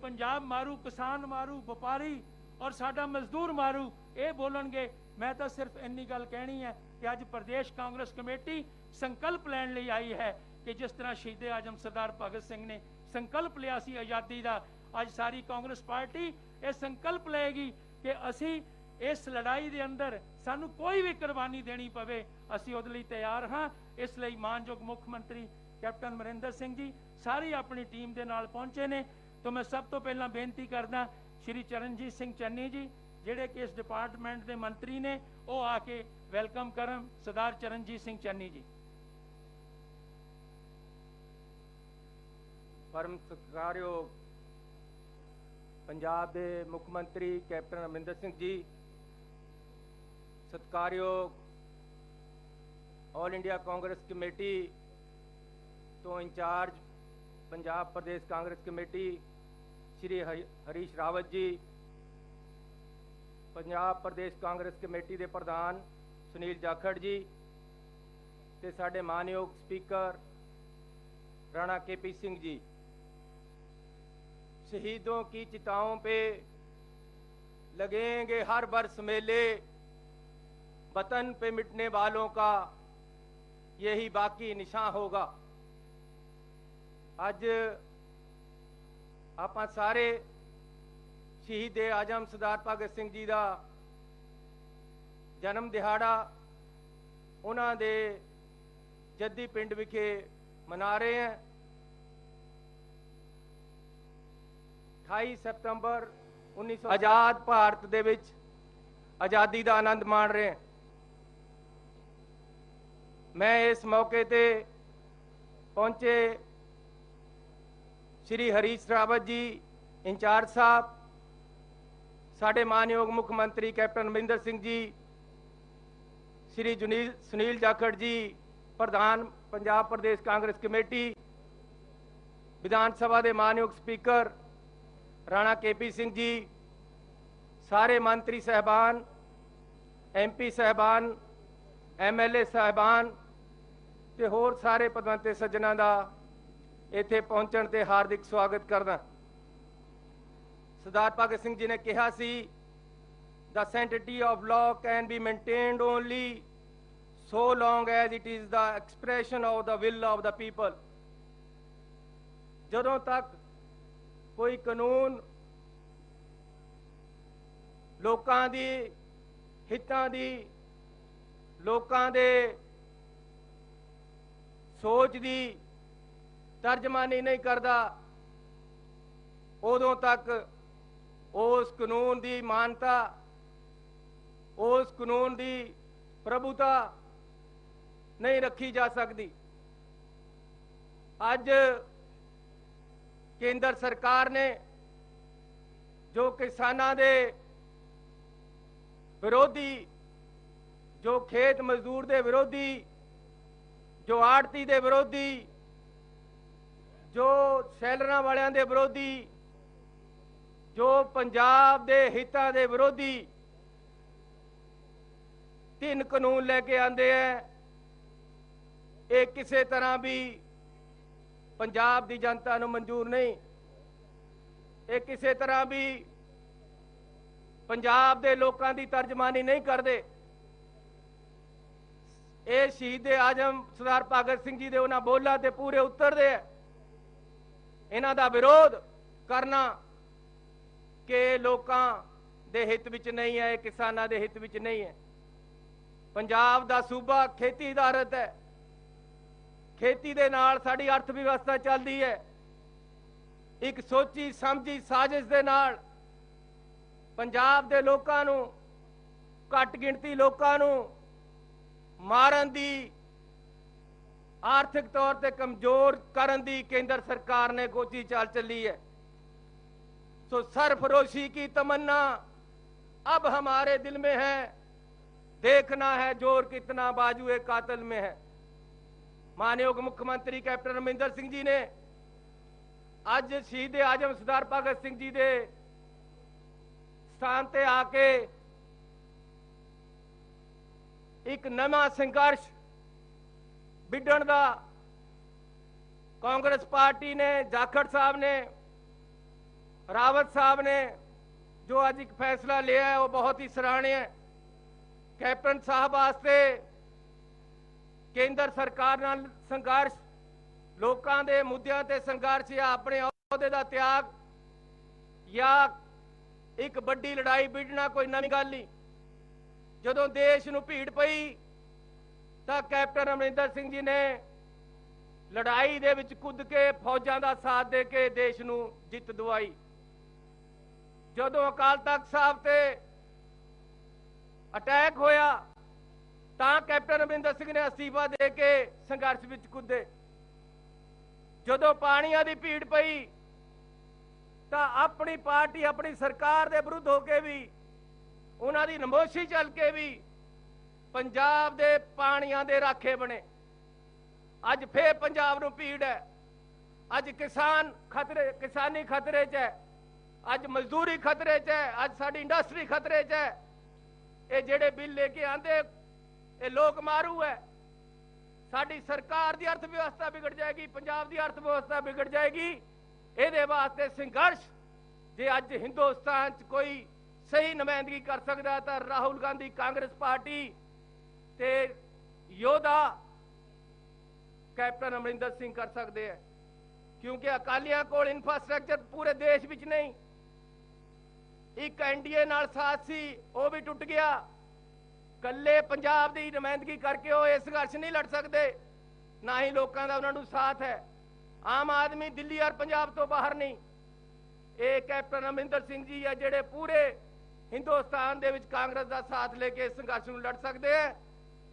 पंजाब मारू, किसान मारू, व्यापारी और साडा मजदूर मारू, ये बोलणगे। मैं तो सिर्फ इन्नी गल कहनी है कि अज प्रदेश कांग्रेस कमेटी संकल्प लैण लई आई है कि जिस तरह शहीद आजम सरदार भगत सिंह ने संकल्प लिया सी आज़ादी का, अज सारी कांग्रेस पार्टी ये संकल्प लेगी कि असी इस लड़ाई के अंदर सानू कोई भी कुर्बानी देनी पवे, असी उहदे लई तैयार हाँ। इसलिए मानयोग मुख्य मंत्री कैप्टन अमरिंदर सिंह जी सारी अपनी टीम के नाल पहुंचे ने। तो मैं सब तो पहला बेनती करदा श्री चरणजीत सिंह चन्नी जी जिहड़े कि इस डिपार्टमेंट के मंत्री ने, वो आके वेलकम करन। सरदार चरणजीत सिंह चन्नी जी। परम सत्कारयोग पंजाब के मुख्य मंत्री captain Amarinder Singh ji, सत्कारयोग all India Congress committee तो इंचार्ज पंजाब प्रदेश कांग्रेस कमेटी श्री हरीश रावत जी, पंजाब प्रदेश कांग्रेस कमेटी के प्रधान सुनील जाखड़ जी, ते साडे मानयोग स्पीकर राणा KP सिंह जी। शहीदों की चिताओं पे लगेंगे हर वर्ष मेले, वतन पे मिटने वालों का यही बाकी निशान होगा। अज आप सारे शहीद आजम सरदार भगत सिंह जी का जन्म दिहाड़ा उन्हां दे जद्दी पिंड विखे मना रहे हैं। 28 सितंबर 1900 आज़ाद भारत दे विच आज़ादी का आनंद मान रहे हैं। मैं इस मौके ते पहुंचे श्री हरीश रावत जी इंचार्ज साहब, साडे मानयोग मुख्य मंत्री कैप्टन अमरिंदर सिंह जी, श्री सुनील जाखड़ जी प्रधान पंजाब प्रदेश कांग्रेस कमेटी, विधान सभा के मानयोग स्पीकर राणा KP सिंह जी, सारे मंत्री साहबान, MP साहबान, MLA साहबान ते होर सारे पदवंते सज्जना का इत्थे पहुंचण ते हार्दिक स्वागत करदा। सरदार भगत सिंह जी ने कहा सी, the sanctity of law can be maintained only so long as it is the expression of the will of the people। जदों तक कोई कानून लोकां दी हितां दी, लोकां दे सोच दी तर्जमानी नहीं करता, उदों तक उस कानून की मानता, उस कानून की प्रभुता नहीं रखी जा सकती। अज केंद्र सरकार ने जो किसानां दे विरोधी, जो खेत मजदूर दे विरोधी, जो आड़ती दे विरोधी, जो शैलरां वालियां दे विरोधी, जो पंजाब दे हितां दे विरोधी 3 कानून लेके आंदे हैं, ये किसी तरह भी पंजाब की जनता नूं मंजूर नहीं। ये किसी तरह भी पंजाब के लोगों की तर्जमानी नहीं करते। ये शहीद आजम सरदार भगत सिंह जी के उन्होंने बोलों ते पूरे उतरते हैं। इन्हां दा विरोध करना कि लोकां दे हित विच नहीं है, किसानां दे हित विच नहीं है। पंजाब दा सूबा खेती आधारित है, खेती दे नाल साडी अर्थव्यवस्था चलती है। एक सोची समझी साजिश दे नाल पंजाब दे लोकां नूं, घट गिणती लोकां नूं मारन दी, आर्थिक तौर ते कमजोर करन दी केंद्र सरकार ने कोशिश चाल चली है। सो सरफरोशी की तमन्ना अब हमारे दिल में है, देखना है जोर कितना बाजुए कातिल में है। मानयोग मुख्यमंत्री कैप्टन अमरिंदर सिंह जी ने अज शहीद आजम सरदार भगत सिंह जी के स्थान ते आके एक नवा संघर्ष विढ़ण दा कांग्रेस पार्टी ने, जाखड़ साहब ने रावत साहब ने जो अज एक फैसला लिया है वो बहुत ही सराहनीय है। कैप्टन साहब वास्ते केंद्र सरकार नाल संघर्ष, लोकां दे मुद्दिआं ते संघर्ष या अपने अहुदे दा त्याग या एक बड़ी लड़ाई विड़ना कोई नवीं गल नहीं। जदों देश नूं भीड़ पई तां कैप्टन अमरिंदर सिंह जी ने लड़ाई दे विच कुद के फौजां दा साथ दे के देश नूं जित दवाई। जदों अकाल तख्त साहब ते अटैक होया तां कैप्टन अमरिंदर सिंह ने अस्तीफा दे के संघर्ष विच कुदे। जदों पाणियां दी भीड़ पई तां अपनी पार्टी अपनी सरकार दे विरुद्ध होके भी उन्हां दी नमोशी चल के भी पंजाब दे पाणियां दे राखे बने। अज फिर पंजाब नूं भीड़ है, अज किसान खतरे, किसानी खतरे च है, अज मजदूरी खतरे च है, अज साडी इंडस्ट्री खतरे च है। ये जेड़े बिल लेके आंदे ये लोक मारू है। साडी सरकार दी अर्थव्यवस्था बिगड़ जाएगी, पंजाब दी अर्थव्यवस्था बिगड़ जाएगी। इहदे वास्ते संघर्ष जे अज हिंदुस्तान च कोई सही नुमाइंदगी कर सकदा तां राहुल गांधी कांग्रेस पार्टी ते योद्धा कैप्टन अमरिंदर सिंह कर सकते हैं, क्योंकि अकालियां कोल इंफ्रास्ट्रक्चर पूरे देश विच नहीं। एक एनडीए नाल साथ सी वो भी टुट गया। कल्ले पंजाब की नुमाइंदगी करके वो इस संघर्ष नहीं लड़ सकते, ना ही लोगों का उन्होंने साथ है। आम आदमी दिल्ली और पंजाब तो बाहर नहीं। ये कैप्टन अमरिंदर सिंह जी है जेड़े पूरे हिंदुस्तान दे विच कांग्रेस का साथ लेके इस संघर्ष में लड़ सकते हैं।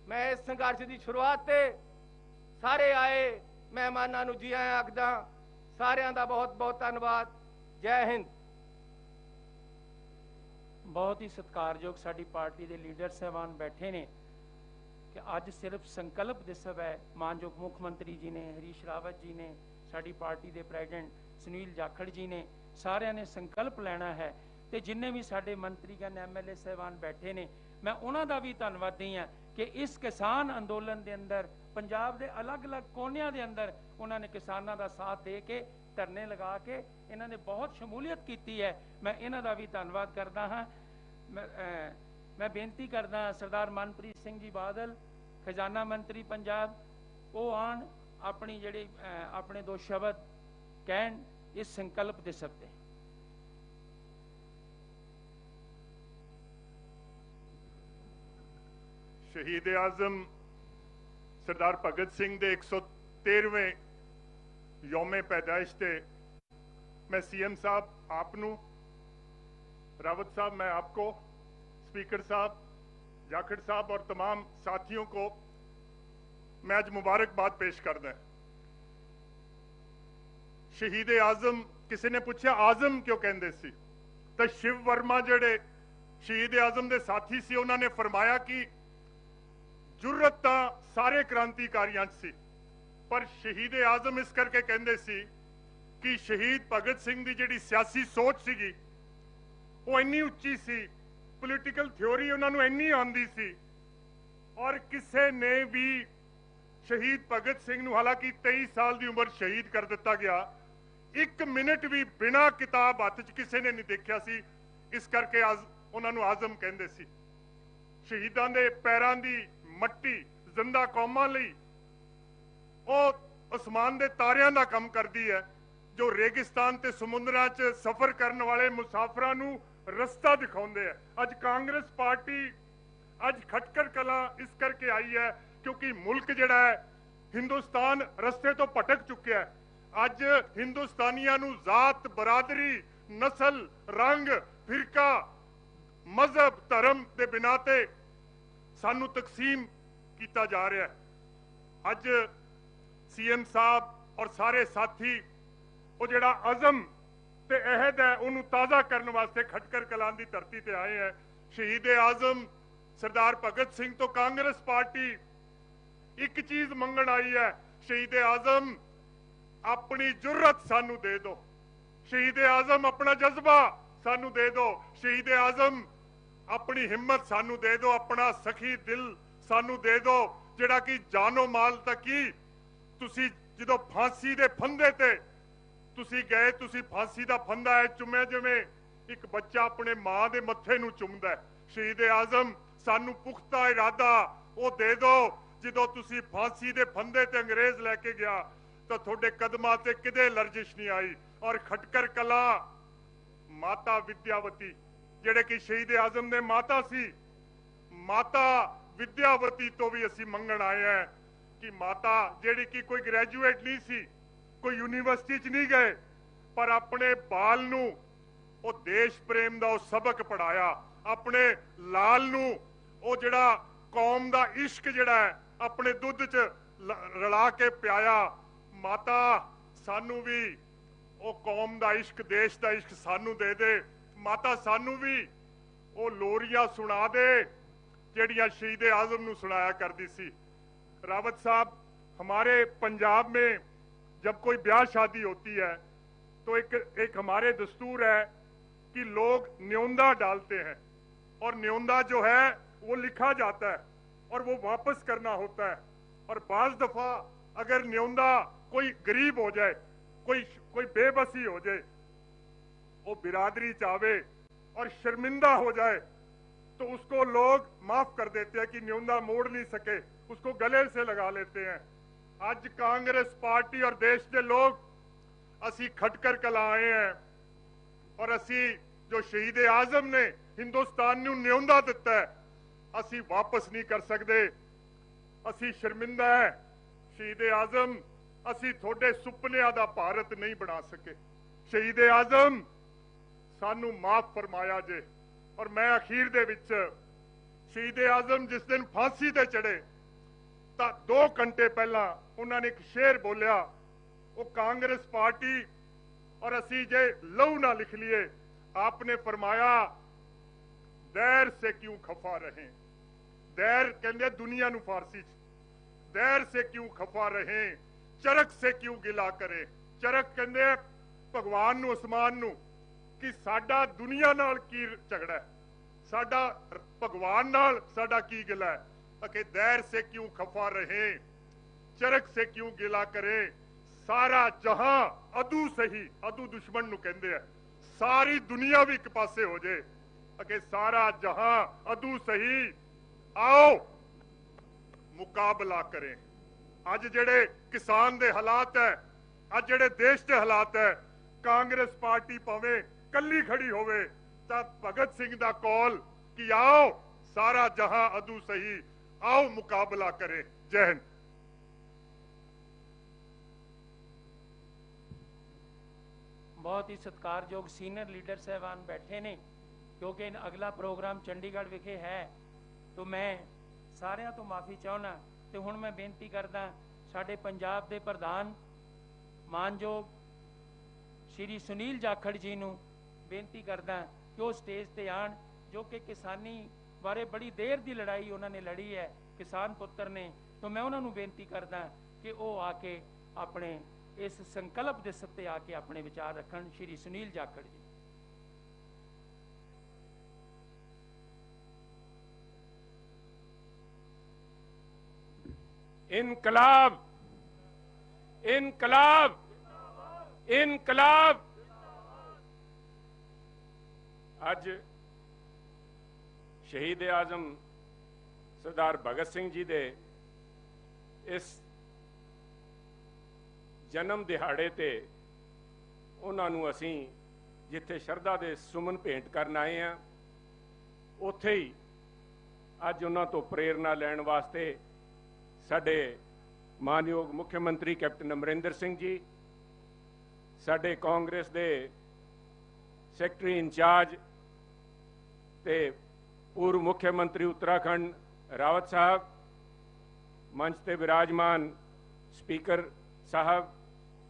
मैं इस संघर्ष की शुरुआत से सारे आए मेहमानों नूं जी आया आखदा। सारिਆਂ ਦਾ बहुत बहुत धन्यवाद। जय हिंद। बहुत ही सत्कारयोग साडी पार्टी के लीडर साहबान बैठे ने कि अज सिर्फ संकल्प दिवस है। मानयोग मुख मंत्री जी ने, हरीश रावत जी ने, साडी पार्टी के प्रेजिडेंट सुनील जाखड़ जी ने, सारिਆਂ ने संकल्प लेना है। तो जिन्ने भी साडे मंत्रीगण MLA साहबान बैठे ने, मैं उन्हां दा भी धन्नवादी हाँ कि इस किसान अंदोलन के अंदर पंजाब के अलग अलग कोनियां के अंदर उन्होंने किसानों का साथ दे के धरने लगा के इन्होंने बहुत शमूलियत की है। मैं इन्हों का भी धन्यवाद करता हाँ। मैं बेनती करदा सरदार मनप्रीत सिंह जी बादल खजाना मंत्री पंजाब, वो आन अपनी जिहड़ी अपने दो शब्द कहन इस संकल्प दिवस ते। शहीद आजम सरदार भगत सिंह के 113वें यौमे पैदाइश से मैं CM साहब आपनू, रावत साहब मैं आपको, स्पीकर साहब, जाखड़ साहब और तमाम साथियों को मैं आज मुबारकबाद पेश करदा। शहीद आजम, किसी ने पूछा आजम क्यों कहते सी, तो शिव वर्मा जेड़े शहीद आजम के साथी सी उन्होंने फरमाया कि जुर्रत तो सारे क्रांतिकारियों सी, पर शहीद आजम इस करके कहते सी कि शहीद भगत सिंह की जिहड़ी सियासी सोच सीगी वो इन्नी उच्ची सी, पोलिटिकल थ्योरी उन्होंने इन्नी आंदी सी, और किसी ने भी शहीद भगत सिंह नूं हालांकि 23 साल की उम्र शहीद कर दिता गया, एक मिनट भी बिना किताब हाथ च किसी ने नहीं देखा सी। इस करके उन्होंने आजम कहते सी। शहीदां दे पैरां दी मट्टी जिंदा कौमां लई ਉਹ आसमान के तारियां का काम करती है, जो रेगिस्तान ते समुद्रां च सफर करने वाले मुसाफिरां नूं रस्ता दिखाउंदे है। अज कांग्रेस पार्टी अज खटकर कलां इस करके आई है क्योंकि मुल्क जिहड़ा है हिंदुस्तान रस्ते तो भटक चुका है। अज हिंदुस्तानियां नूं जात, बरादरी, नस्ल, रंग, फिरका, मजहब, धर्म के बिना ते सानू तकसीम किया जा रहा है। अज CM साहब और सारे साथी वो जिहड़ा अज़म ते अहद है उन्होंने ताज़ा करने वास्ते खटकर कलां दी धरती ते आए हैं। शहीद आजम सरदार भगत सिंह तो कांग्रेस पार्टी एक चीज मंगण आई है, शहीद आजम अपनी जुर्रत सानू दे दो, शहीद आजम अपना जज्बा सानू दे दो, शहीद आजम अपनी हिम्मत सानू दे दो, अपना सखी दिल सानू दे दो, जिहड़ा कि जानो माल तक ही तुसी जदों फांसी दे फंदे ते ਤੁਸੀਂ ਗਏ, ਤੁਸੀਂ ਫਾਂਸੀ ਦਾ ਫੰਦਾ ਹੈ ਚੁੰਮਿਆ ਜਿਵੇਂ ਇੱਕ ਬੱਚਾ ਆਪਣੇ ਮਾਂ ਦੇ ਮੱਥੇ ਨੂੰ ਚੁੰਮਦਾ ਹੈ। ਸ਼ਹੀਦ ਆਜ਼ਮ ਸਾਨੂੰ ਪੁਖਤਾ ਇਰਾਦਾ ਉਹ ਦੇ ਦਿਓ, ਜਦੋਂ ਤੁਸੀਂ ਫਾਂਸੀ ਦੇ ਫੰਦੇ ਤੇ ਅੰਗਰੇਜ਼ ਲੈ ਕੇ ਗਿਆ ਤਾਂ ਤੁਹਾਡੇ ਕਦਮਾਂ ਤੇ ਕਿਤੇ ਲਰਜਿਸ਼ ਨਹੀਂ ਆਈ। ਔਰ ਖਟਕਰ ਕਲਾ ਮਾਤਾ ਵਿਦਿਆਵਤੀ ਜਿਹੜੇ ਕਿ ਸ਼ਹੀਦ ਆਜ਼ਮ ਦੇ ਮਾਤਾ ਸੀ, ਮਾਤਾ ਵਿਦਿਆਵਤੀ ਤੋਂ ਵੀ ਅਸੀਂ ਮੰਗਣ ਆਏ ਹਾਂ ਕਿ ਮਾਤਾ ਜਿਹੜੀ ਕਿ ਕੋਈ ਗ੍ਰੈਜੂਏਟ ਨਹੀਂ ਸੀ, ਕੋਈ ਯੂਨੀਵਰਸਿਟੀ 'ਚ ਨਹੀਂ ਗਏ, ਪਰ ਆਪਣੇ ਬਾਲ ਨੂੰ ਉਹ ਦੇਸ਼ ਪ੍ਰੇਮ ਦਾ ਉਹ ਸਬਕ ਪੜਾਇਆ, ਆਪਣੇ ਲਾਲ ਨੂੰ ਉਹ ਜਿਹੜਾ ਕੌਮ ਦਾ ਇਸ਼ਕ ਜਿਹੜਾ ਹੈ ਆਪਣੇ ਦੁੱਧ 'ਚ ਰਲਾ ਕੇ ਪਿਆਇਆ। ਮਾਤਾ ਸਾਨੂੰ ਵੀ ਉਹ ਕੌਮ ਦਾ ਇਸ਼ਕ, ਦੇਸ਼ ਦਾ ਇਸ਼ਕ ਸਾਨੂੰ ਦੇ ਦੇ। ਮਾਤਾ ਸਾਨੂੰ ਵੀ ਉਹ ਲੋਰੀਆਂ ਸੁਣਾ ਦੇ ਜਿਹੜੀਆਂ शहीद आजम ਨੂੰ सुनाया करती सी। रावत साहब, हमारे पंजाब में जब कोई ब्याह शादी होती है तो एक हमारे दस्तूर है कि लोग न्योंदा डालते हैं, और न्योंदा जो है वो लिखा जाता है और वो वापस करना होता है। और बाज दफा अगर न्योंदा कोई गरीब हो जाए, कोई बेबसी हो जाए, वो बिरादरी चाहे और शर्मिंदा हो जाए तो उसको लोग माफ कर देते हैं कि न्योंदा मोड़ नहीं सके, उसको गले से लगा लेते हैं। आज कांग्रेस पार्टी और देश के लोग असी खटकर कला आए हैं और असी जो शहीद आजम ने हिंदुस्तान नूं न्योंदा दिता है असी वापस नहीं कर सकते। असी शर्मिंदा है शहीद आजम, असी थोड़े सुपनिया दा भारत नहीं बना सके। शहीद आजम सानू माफ फरमाया जे। और मैं अखीर दे विच शहीद आजम जिस दिन फांसी ते चढ़े तो 2 घंटे पहला उन्होंने एक शेर बोलिया, वो कांग्रेस पार्टी और असी जे लहू ना लिख लिए, आपने फरमाया दैर से क्यों खफा रहे। दैर कहते दुनिया नू फारसी च, दैर से क्यों खफा रहे, चरक से क्यों गिला करे। चरक कहते भगवान नू, आसमान नू कि साडा दुनिया नाल की झगड़ा है, साडा भगवान नाल साडा की गिला है। कि दैर से क्यों खफा रहे, चरक से क्यों गिला करे, सारा जहां अदू सही, अदू दुश्मन नू कहंदे है, सारी दुनिया भी एक पासे हो जाए। कि सारा जहां अदू सही, आओ मुकाबला करें। अज जेड़े किसान दे हालात है, अज जेड़े देश के हालात है, कांग्रेस पार्टी भावें कली खड़ी होवे तां भगत सिंह दा कॉल कि आओ सारा जहां अदू सही, आओ मुकाबला करें। जय हिंद। बहुत ही सत्कारयोग सीनियर लीडर साहबान बैठे ने, क्योंकि अगला प्रोग्राम चंडीगढ़ विखे है तो मैं सारिਆਂ ਤੋਂ माफ़ी चाहना। तो हुण मैं बेनती करदा साडे पंजाब दे प्रधान मानयोग श्री सुनील जाखड़ जी नूं बेनती करदा कि वो स्टेज ते आण, जो कि किसानी बारे बड़ी देर की लड़ाई उन्होंने लड़ी है, किसान पुत्र ने। तो मैं उन्होंने बेनती करदा कि वो आके अपने इस संकल्प दिवस ते आके अपने विचार रखन। श्री सुनील जाखड़ जी। इनकलाब, इनकलाब, इनकलाब। अज शहीद आजम सरदार भगत सिंह जी दे इस जन्म दिहाड़े ते उन्होंने असी जिथे शरधा दे सुमन भेंट करन आए हैं, उत्थे ही अज उन्हां तो प्रेरणा लैण वास्ते साडे मानयोग मुख्यमंत्री कैप्टन अमरिंदर सिंह जी, साडे कांग्रेस दे सैकटरी इंचार्ज ते पूर्व मुख्यमंत्री उत्तराखंड रावत साहब, मंच ते विराजमान स्पीकर साहब,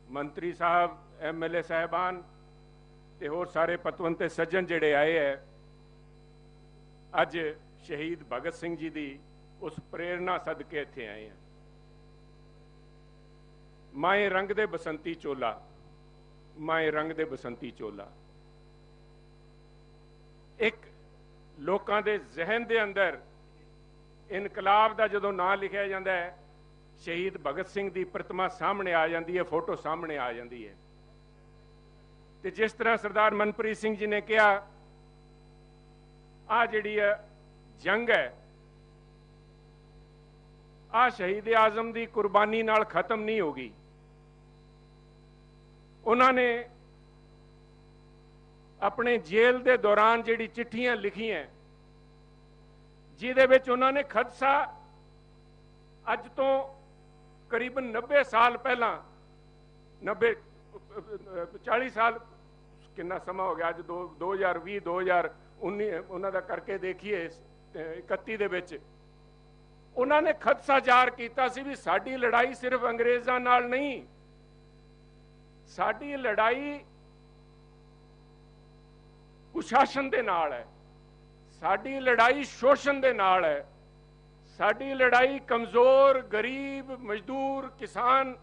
मंत्री साहब, MLA साहबान ते होर सारे पतवंते सज्जन जिहड़े आए है। अज शहीद भगत सिंह जी की उस प्रेरणा सदके इत्थे आए हैं। माए रंग दे बसंती चोला, माए रंग दे बसंती चोला, एक लोकां दे जहन दे अंदर इनकलाब दा जदों नाम लिखिया जांदा है, शहीद भगत सिंह दी प्रतिमा सामने आ जाती है, फोटो सामने आ जाती है। ਤੇ ਜਿਸ ਤਰ੍ਹਾਂ ਸਰਦਾਰ ਮਨਪ੍ਰੀਤ ਸਿੰਘ ਜੀ ਨੇ ਕਿਹਾ, ਆ ਜਿਹੜੀ ਜੰਗ ਹੈ ਆ ਸ਼ਹੀਦ ਆਜ਼ਮ ਦੀ ਕੁਰਬਾਨੀ ਨਾਲ ਖਤਮ ਨਹੀਂ ਹੋਗੀ। ਉਹਨਾਂ ਨੇ ਆਪਣੇ ਜੇਲ੍ਹ ਦੇ ਦੌਰਾਨ ਜਿਹੜੀ ਚਿੱਠੀਆਂ ਲਿਖੀਆਂ, ਜਿਹਦੇ ਵਿੱਚ ਉਹਨਾਂ ਨੇ ਖਦਸ਼ਾ ਅੱਜ ਤੋਂ ਕਰੀਬਨ 90 ਸਾਲ ਪਹਿਲਾਂ 40 ਸਾਲ ਕਿੰਨਾ ਸਮਾਂ ਹੋ ਗਿਆ ਅੱਜ 2020 2019 ਉਹਨਾਂ ਦਾ ਕਰਕੇ ਦੇਖੀਏ 31 ਦੇ ਵਿੱਚ ਉਹਨਾਂ ਨੇ ਖਦਸ਼ਾ ਜ਼ਾਹਰ ਕੀਤਾ ਸੀ ਵੀ ਸਾਡੀ ਲੜਾਈ ਸਿਰਫ ਅੰਗਰੇਜ਼ਾਂ ਨਾਲ ਨਹੀਂ, ਸਾਡੀ ਲੜਾਈ ਕੁਸ਼ਾਸਨ ਦੇ ਨਾਲ ਹੈ, ਸਾਡੀ ਲੜਾਈ ਸ਼ੋਸ਼ਣ ਦੇ ਨਾਲ ਹੈ, ਸਾਡੀ ਲੜਾਈ ਕਮਜ਼ੋਰ ਗਰੀਬ ਮਜ਼ਦੂਰ ਕਿਸਾਨ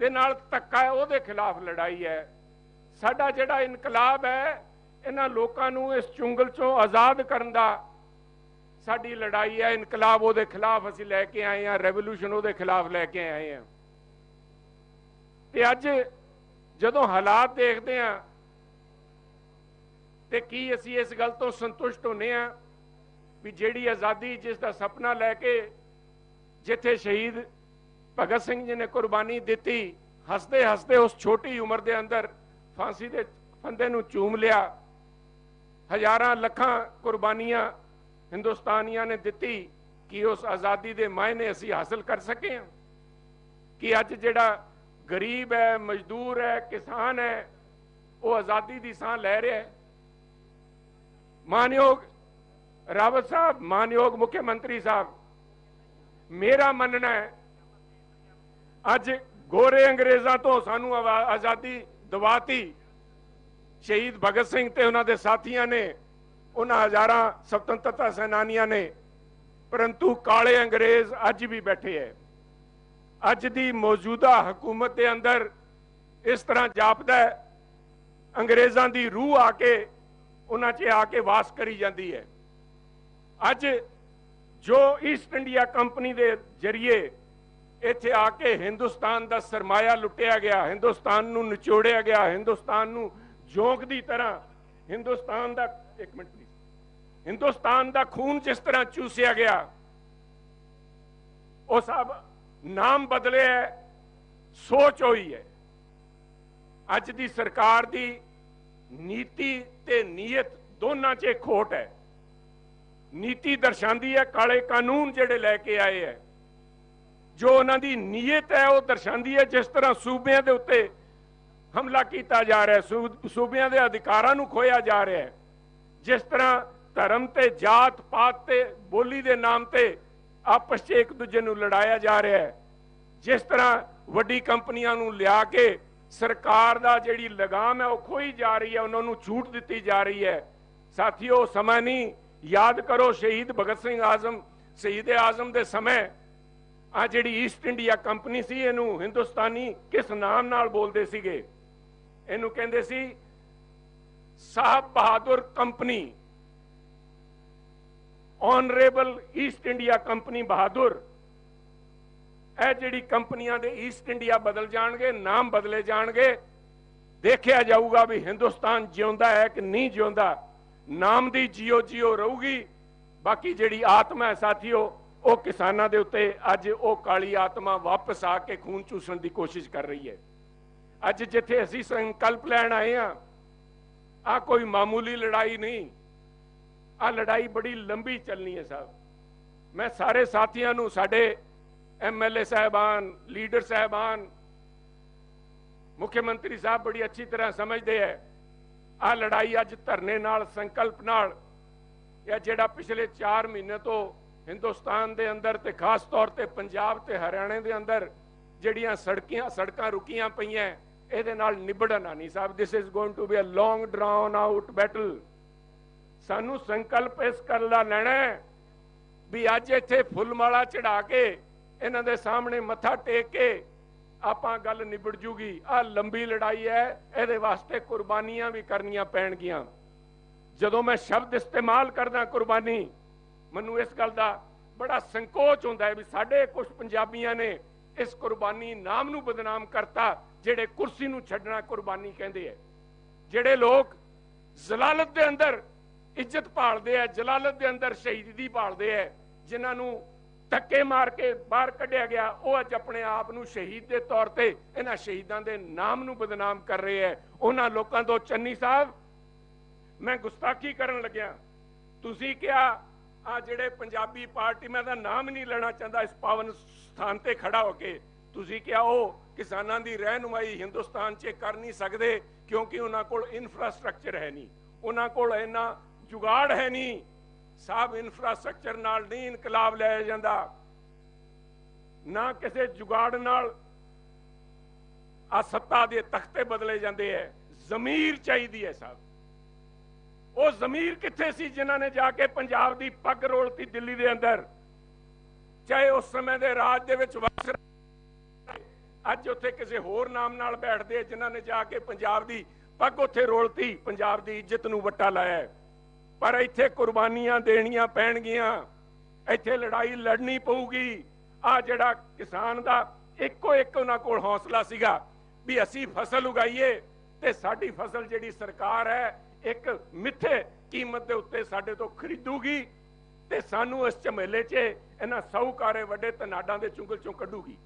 ਦੇ ਨਾਲ ਧੱਕਾ ਹੈ, ਉਹਦੇ ਖਿਲਾਫ ਲੜਾਈ ਹੈ। ਸਾਡਾ ਜਿਹੜਾ ਇਨਕਲਾਬ ਹੈ ਇਹਨਾਂ ਲੋਕਾਂ ਨੂੰ ਇਸ ਚੁੰਗਲ ਚੋਂ ਆਜ਼ਾਦ ਕਰਨ ਦਾ ਸਾਡੀ ਲੜਾਈ ਹੈ। ਇਨਕਲਾਬ ਉਹਦੇ ਖਿਲਾਫ ਅਸੀਂ ਲੈ ਕੇ ਆਏ ਹਾਂ, ਰੈਵੋਲੂਸ਼ਨ ਉਹਦੇ ਖਿਲਾਫ ਲੈ ਕੇ ਆਏ ਹਾਂ। ਤੇ ਅੱਜ ਜਦੋਂ ਹਾਲਾਤ ਦੇਖਦੇ ਹਾਂ ਤੇ ਕੀ ਅਸੀਂ ਇਸ ਗੱਲ ਤੋਂ ਸੰਤੁਸ਼ਟ ਹੁੰਦੇ ਹਾਂ ਵੀ ਜਿਹੜੀ ਆਜ਼ਾਦੀ ਜਿਸ ਦਾ ਸੁਪਨਾ ਲੈ ਕੇ ਜਿੱਥੇ ਸ਼ਹੀਦ ਭਗਤ ਸਿੰਘ ਜੀ ਨੇ ਕੁਰਬਾਨੀ ਦਿੱਤੀ, ਹੱਸਦੇ ਹੱਸਦੇ ਉਸ ਛੋਟੀ ਉਮਰ ਦੇ ਅੰਦਰ ਫਾਂਸੀ ਦੇ ਫੰਦੇ ਨੂੰ ਚੂਮ ਲਿਆ, ਹਜ਼ਾਰਾਂ ਲੱਖਾਂ ਕੁਰਬਾਨੀਆਂ ਹਿੰਦੁਸਤਾਨੀਆਂ ਨੇ ਦਿੱਤੀ, ਕਿ ਉਸ ਆਜ਼ਾਦੀ ਦੇ ਮਾਇਨੇ ਅਸੀਂ ਹਾਸਲ ਕਰ ਸਕੇ ਹਾਂ? ਕਿ ਅੱਜ ਜਿਹੜਾ ਗਰੀਬ ਹੈ, ਮਜ਼ਦੂਰ ਹੈ, ਕਿਸਾਨ ਹੈ, ਉਹ ਆਜ਼ਾਦੀ ਦੀ ਸਾਹ ਲੈ ਰਿਹਾ ਹੈ? ਮਾਨਯੋਗ ਰਾਵਤ ਸਾਹਿਬ, ਮਾਨਯੋਗ ਮੁੱਖ ਮੰਤਰੀ ਸਾਹਿਬ, ਮੇਰਾ ਮੰਨਣਾ ਹੈ ਅੱਜ ਗੋਰੇ ਅੰਗਰੇਜ਼ਾਂ ਤੋਂ ਸਾਨੂੰ ਆਜ਼ਾਦੀ ਦਿਵਾਤੀ ਸ਼ਹੀਦ ਭਗਤ ਸਿੰਘ ਤੇ ਉਹਨਾਂ ਦੇ ਸਾਥੀਆਂ ਨੇ, ਉਹਨਾਂ ਹਜ਼ਾਰਾਂ ਸੁਤੰਤਰਤਾ ਸੈਨਾਨੀਆਂ ਨੇ, ਪਰੰਤੂ ਕਾਲੇ ਅੰਗਰੇਜ਼ ਅੱਜ ਵੀ ਬੈਠੇ ਹੈ। ਅੱਜ ਦੀ ਮੌਜੂਦਾ ਹਕੂਮਤ ਦੇ ਅੰਦਰ ਇਸ ਤਰ੍ਹਾਂ ਜਾਪਦਾ ਹੈ ਅੰਗਰੇਜ਼ਾਂ ਦੀ ਰੂਹ ਆ ਕੇ ਉਹਨਾਂ 'ਚ ਆ ਕੇ ਵਾਸ ਕਰੀ ਜਾਂਦੀ ਹੈ। ਅੱਜ ਜੋ ਈਸਟ ਇੰਡੀਆ ਕੰਪਨੀ ਦੇ ਜ਼ਰੀਏ ਇੱਥੇ ਆ ਕੇ ਹਿੰਦੁਸਤਾਨ ਦਾ ਸਰਮਾਇਆ ਲੁੱਟਿਆ ਗਿਆ, ਹਿੰਦੁਸਤਾਨ ਨੂੰ ਨਿਚੋੜਿਆ ਗਿਆ, ਹਿੰਦੁਸਤਾਨ ਨੂੰ ਜੋਂਕ ਦੀ ਤਰ੍ਹਾਂ ਹਿੰਦੁਸਤਾਨ ਦਾ ਇੱਕ ਮਿੰਟ ਪਲੀਜ਼ ਹਿੰਦੁਸਤਾਨ ਦਾ ਖੂਨ ਜਿਸ ਤਰ੍ਹਾਂ ਚੂਸਿਆ ਗਿਆ, ਉਹ ਸਭ ਨਾਮ ਬਦਲਿਆ, ਸੋਚ ਹੋਈ ਹੈ। ਅੱਜ ਦੀ ਸਰਕਾਰ ਦੀ ਨੀਤੀ ਤੇ ਨੀਅਤ ਦੋਨਾਂ 'ਚ ਖੋਟ ਹੈ। ਨੀਤੀ ਦਰਸਾਉਂਦੀ ਹੈ ਕਾਲੇ ਕਾਨੂੰਨ ਜਿਹੜੇ ਲੈ ਕੇ ਆਏ ਹੈ, ਜੋ ਉਹਨਾਂ ਦੀ ਨੀਅਤ ਹੈ ਉਹ ਦਰਸਾਉਂਦੀ ਹੈ ਜਿਸ ਤਰ੍ਹਾਂ ਸੂਬਿਆਂ ਦੇ ਉੱਤੇ ਹਮਲਾ ਕੀਤਾ ਜਾ ਰਿਹਾ ਹੈ, ਸੂਬਿਆਂ ਦੇ ਅਧਿਕਾਰਾਂ ਨੂੰ ਖੋਇਆ ਜਾ ਰਿਹਾ ਹੈ, ਜਿਸ ਤਰ੍ਹਾਂ ਧਰਮ ਤੇ ਜਾਤ ਪਾਤ ਤੇ ਬੋਲੀ ਦੇ ਨਾਮ ਤੇ ਆਪਸ 'ਚ ਇੱਕ ਦੂਜੇ ਨੂੰ ਲੜਾਇਆ ਜਾ ਰਿਹਾ ਹੈ, ਜਿਸ ਤਰ੍ਹਾਂ ਵੱਡੀ ਕੰਪਨੀਆਂ ਨੂੰ ਲਿਆ ਕੇ ਸਰਕਾਰ ਦਾ ਜਿਹੜੀ ਲਗਾਮ ਹੈ ਉਹ ਖੋਈ ਜਾ ਰਹੀ ਹੈ, ਉਹਨਾਂ ਨੂੰ ਛੂਟ ਦਿੱਤੀ ਜਾ ਰਹੀ ਹੈ। ਸਾਥੀਓ, ਸਮਾਂ ਨਹੀਂ, ਯਾਦ ਕਰੋ ਸ਼ਹੀਦ ਭਗਤ ਸਿੰਘ ਆਜ਼ਮ ਸ਼ਹੀਦ ਆਜ਼ਮ ਦੇ ਸਮੇਂ ਆ ਜਿਹੜੀ ਈਸਟ ਇੰਡੀਆ ਕੰਪਨੀ ਸੀ, ਇਹਨੂੰ ਹਿੰਦੁਸਤਾਨੀ ਕਿਸ ਨਾਮ ਨਾਲ ਬੋਲਦੇ ਸੀਗੇ? ਇਹਨੂੰ ਕਹਿੰਦੇ ਸੀ ਸਾਹਿਬ Bahadur company, honourable East India company Bahadur. ਇਹ ਜਿਹੜੀ ਕੰਪਨੀਆਂ ਦੇ ਈਸਟ ਇੰਡੀਆ ਬਦਲ ਜਾਣਗੇ, ਨਾਮ ਬਦਲੇ ਜਾਣਗੇ, ਦੇਖਿਆ ਜਾਊਗਾ ਵੀ ਹਿੰਦੁਸਤਾਨ ਜਿਉਂਦਾ ਹੈ ਕਿ ਨਹੀਂ ਜਿਉਂਦਾ। ਨਾਮ ਦੀ ਜਿਉ ਰਹੂਗੀ, ਬਾਕੀ ਜਿਹੜੀ ਆਤਮਾ ਹੈ ਸਾਥੀਓ, ਉਹ ਕਿਸਾਨਾਂ ਦੇ ਉੱਤੇ ਅੱਜ ਉਹ ਕਾਲੀ ਆਤਮਾ ਵਾਪਸ ਆ ਕੇ ਖੂਨ ਚੂਸਣ ਦੀ ਕੋਸ਼ਿਸ਼ ਕਰ ਰਹੀ ਹੈ। ਅੱਜ ਜਿੱਥੇ ਅਸੀਂ ਸੰਕਲਪ ਲੈਣ ਆਏ ਹਾਂ, ਆ ਕੋਈ ਮਾਮੂਲੀ ਲੜਾਈ ਨਹੀਂ, ਆ ਲੜਾਈ ਬੜੀ ਲੰਬੀ ਚੱਲਣੀ ਹੈ ਸਾਹਿਬ। ਮੈਂ ਸਾਰੇ ਸਾਥੀਆਂ ਨੂੰ, ਸਾਡੇ MLA ਸਾਹਿਬਾਨ, ਲੀਡਰ ਸਾਹਿਬਾਨ, ਮੁੱਖ ਮੰਤਰੀ ਸਾਹਿਬ ਬੜੀ ਅੱਛੀ ਤਰ੍ਹਾਂ ਸਮਝਦੇ ਹੈ ਆ ਲੜਾਈ ਅੱਜ ਧਰਨੇ ਨਾਲ, ਸੰਕਲਪ ਨਾਲ, ਇਹ ਜਿਹੜਾ ਪਿਛਲੇ 4 ਮਹੀਨੇ ਤੋਂ ਹਿੰਦੁਸਤਾਨ ਦੇ ਅੰਦਰ ਤੇ ਖਾਸ ਤੌਰ ਤੇ ਪੰਜਾਬ ਤੇ ਹਰਿਆਣੇ ਦੇ ਅੰਦਰ ਜਿਹੜੀਆਂ ਸੜਕਾਂ ਰੁਕੀਆਂ ਪਈਆਂ, ਇਹਦੇ ਨਾਲ ਨਿਬੜਨਾ ਨਹੀਂ ਸਾਹਿਬ। This is going to be a long drawn out battle. ਸਾਨੂੰ ਸੰਕਲਪ ਇਸ ਗੱਲ ਦਾ ਲੈਣਾ ਵੀ ਅੱਜ ਇੱਥੇ ਫੁੱਲ ਮਾਲਾ ਚੜਾ ਕੇ ਇਹਨਾਂ ਦੇ ਸਾਹਮਣੇ ਮੱਥਾ ਟੇਕ ਕੇ ਆਪਾਂ ਗੱਲ ਨਿਬੜ ਜੂਗੀ। ਆ ਲੰਬੀ ਲੜਾਈ ਹੈ, ਇਹਦੇ ਵਾਸਤੇ ਕੁਰਬਾਨੀਆਂ ਵੀ ਕਰਨੀਆਂ ਪੈਣਗੀਆਂ। ਜਦੋਂ ਮੈਂ ਸ਼ਬਦ ਇਸਤੇਮਾਲ ਕਰਦਾ ਕੁਰਬਾਨੀ, ਮੈਨੂੰ ਇਸ ਗੱਲ ਦਾ ਬੜਾ ਸੰਕੋਚ ਹੁੰਦਾ ਹੈ ਵੀ ਸਾਡੇ ਕੁਝ ਪੰਜਾਬੀਆਂ ਨੇ ਇਸ ਕੁਰਬਾਨੀ ਨਾਮ ਨੂੰ ਬਦਨਾਮ ਕਰਤਾ, ਜਿਹੜੇ ਕੁਰਸੀ ਨੂੰ ਛੱਡਣਾ ਕੁਰਬਾਨੀ ਕਹਿੰਦੇ ਹੈ। ਜਿਹੜੇ ਲੋਕ ਜ਼ਲਾਲਤ ਦੇ ਅੰਦਰ ਇੱਜ਼ਤ ਭਾਲਦੇ ਆ, ਜਲਾਲਤ ਦੇ ਅੰਦਰ ਸ਼ਹੀਦੀ ਭਾਲਦੇ ਆ, ਜਿਨ੍ਹਾਂ ਨੂੰ ਧੱਕੇ ਮਾਰ ਕੇ ਬਾਹਰ ਕੱਢਿਆ ਗਿਆ, ਉਹ ਅੱਜ ਆਪਣੇ ਆਪ ਨੂੰ ਸ਼ਹੀਦ ਦੇ ਤੌਰ ਤੇ ਇਹਨਾਂ ਸ਼ਹੀਦਾਂ ਦੇ ਨਾਮ ਨੂੰ ਬਦਨਾਮ ਕਰ ਰਹੇ ਹੈ। ਉਹਨਾਂ ਲੋਕਾਂ ਤੋਂ ਚੰਨੀ ਸਾਹਿਬ ਮੈਂ ਗੁਸਤਾਖੀ ਕਰਨ ਲੱਗਿਆ, ਤੁਸੀਂ ਕਿਹਾ ਆ ਜਿਹੜੇ ਪੰਜਾਬੀ ਪਾਰਟੀ, ਮੈਂ ਤਾਂ ਨਾਮ ਨਹੀਂ ਲੈਣਾ ਚਾਹੁੰਦਾ ਇਸ ਪਾਵਨ ਸਥਾਨ ਤੇ ਖੜਾ ਹੋ ਕੇ, ਤੁਸੀਂ ਕਿਹਾ ਉਹ ਕਿਸਾਨਾਂ ਦੀ ਰਹਿਨੁਮਾਈ ਹਿੰਦੁਸਤਾਨ 'ਚ ਕਰ ਨਹੀਂ ਸਕਦੇ ਕਿਉਂਕਿ ਉਹਨਾਂ ਕੋਲ ਇਨਫਰਾਸਟ੍ਰਕਚਰ ਹੈ ਨਹੀਂ, ਉਹਨਾਂ ਕੋਲ ਇੰਨਾ ਜੁਗਾੜ ਹੈ ਨਹੀਂ। ਸਾਬ ਇਨਫਰਾਸਟ੍ਰਕਚਰ ਨਾਲ ਨਹੀਂ ਇਨਕਲਾਬ ਲਿਆ ਜਾਂਦਾ, ਨਾ ਕਿਸੇ ਜੁਗਾੜ ਨਾਲ ਆ ਸੱਤਾ ਦੇ ਤਖਤੇ ਬਦਲੇ ਜਾਂਦੇ ਐ। ਜ਼ਮੀਰ ਚਾਹੀਦੀ ਹੈ ਸਾਹਿਬ। ਉਹ ਜ਼ਮੀਰ ਕਿੱਥੇ ਸੀ ਜਿਨ੍ਹਾਂ ਨੇ ਜਾ ਕੇ ਪੰਜਾਬ ਦੀ ਪੱਗ ਰੋਲਤੀ ਦਿੱਲੀ ਦੇ ਅੰਦਰ, ਚਾਹੇ ਉਸ ਸਮੇਂ ਦੇ ਰਾਜ ਦੇ ਵਿੱਚ ਵਸ ਅੱਜ ਉੱਥੇ ਕਿਸੇ ਹੋਰ ਨਾਮ ਨਾਲ ਬੈਠਦੇ ਜਿਨ੍ਹਾਂ ਨੇ ਜਾ ਕੇ ਪੰਜਾਬ ਦੀ ਪੱਗ ਉੱਥੇ ਰੋਲਤੀ, ਪੰਜਾਬ ਦੀ ਇੱਜ਼ਤ ਨੂੰ ਵੱਟਾ ਲਾਇਆ। ਪਰ ਇੱਥੇ ਕੁਰਬਾਨੀਆਂ ਦੇਣੀਆਂ ਪੈਣਗੀਆਂ, ਇੱਥੇ ਲੜਾਈ ਲੜਨੀ ਪਊਗੀ। ਆ ਜਿਹੜਾ ਕਿਸਾਨ ਦਾ ਇੱਕੋ ਇੱਕ ਉਹਨਾਂ ਕੋਲ ਹੌਸਲਾ ਸੀਗਾ ਵੀ ਅਸੀਂ ਫਸਲ ਉਗਾਈਏ ਤੇ ਸਾਡੀ ਫਸਲ ਜਿਹੜੀ ਸਰਕਾਰ ਹੈ ਇੱਕ ਮਿੱਥੇ ਕੀਮਤ ਦੇ ਉੱਤੇ ਸਾਡੇ ਤੋਂ ਖਰੀਦੂਗੀ ਤੇ ਸਾਨੂੰ ਇਸ ਝਮੇਲੇ 'ਚ ਇਹਨਾਂ ਸਾਹੂਕਾਰੇ ਵੱਡੇ ਧਨਾਡਾਂ ਦੇ ਚੁੰਗਲ ਚੋਂ ਕੱਢੂਗੀ।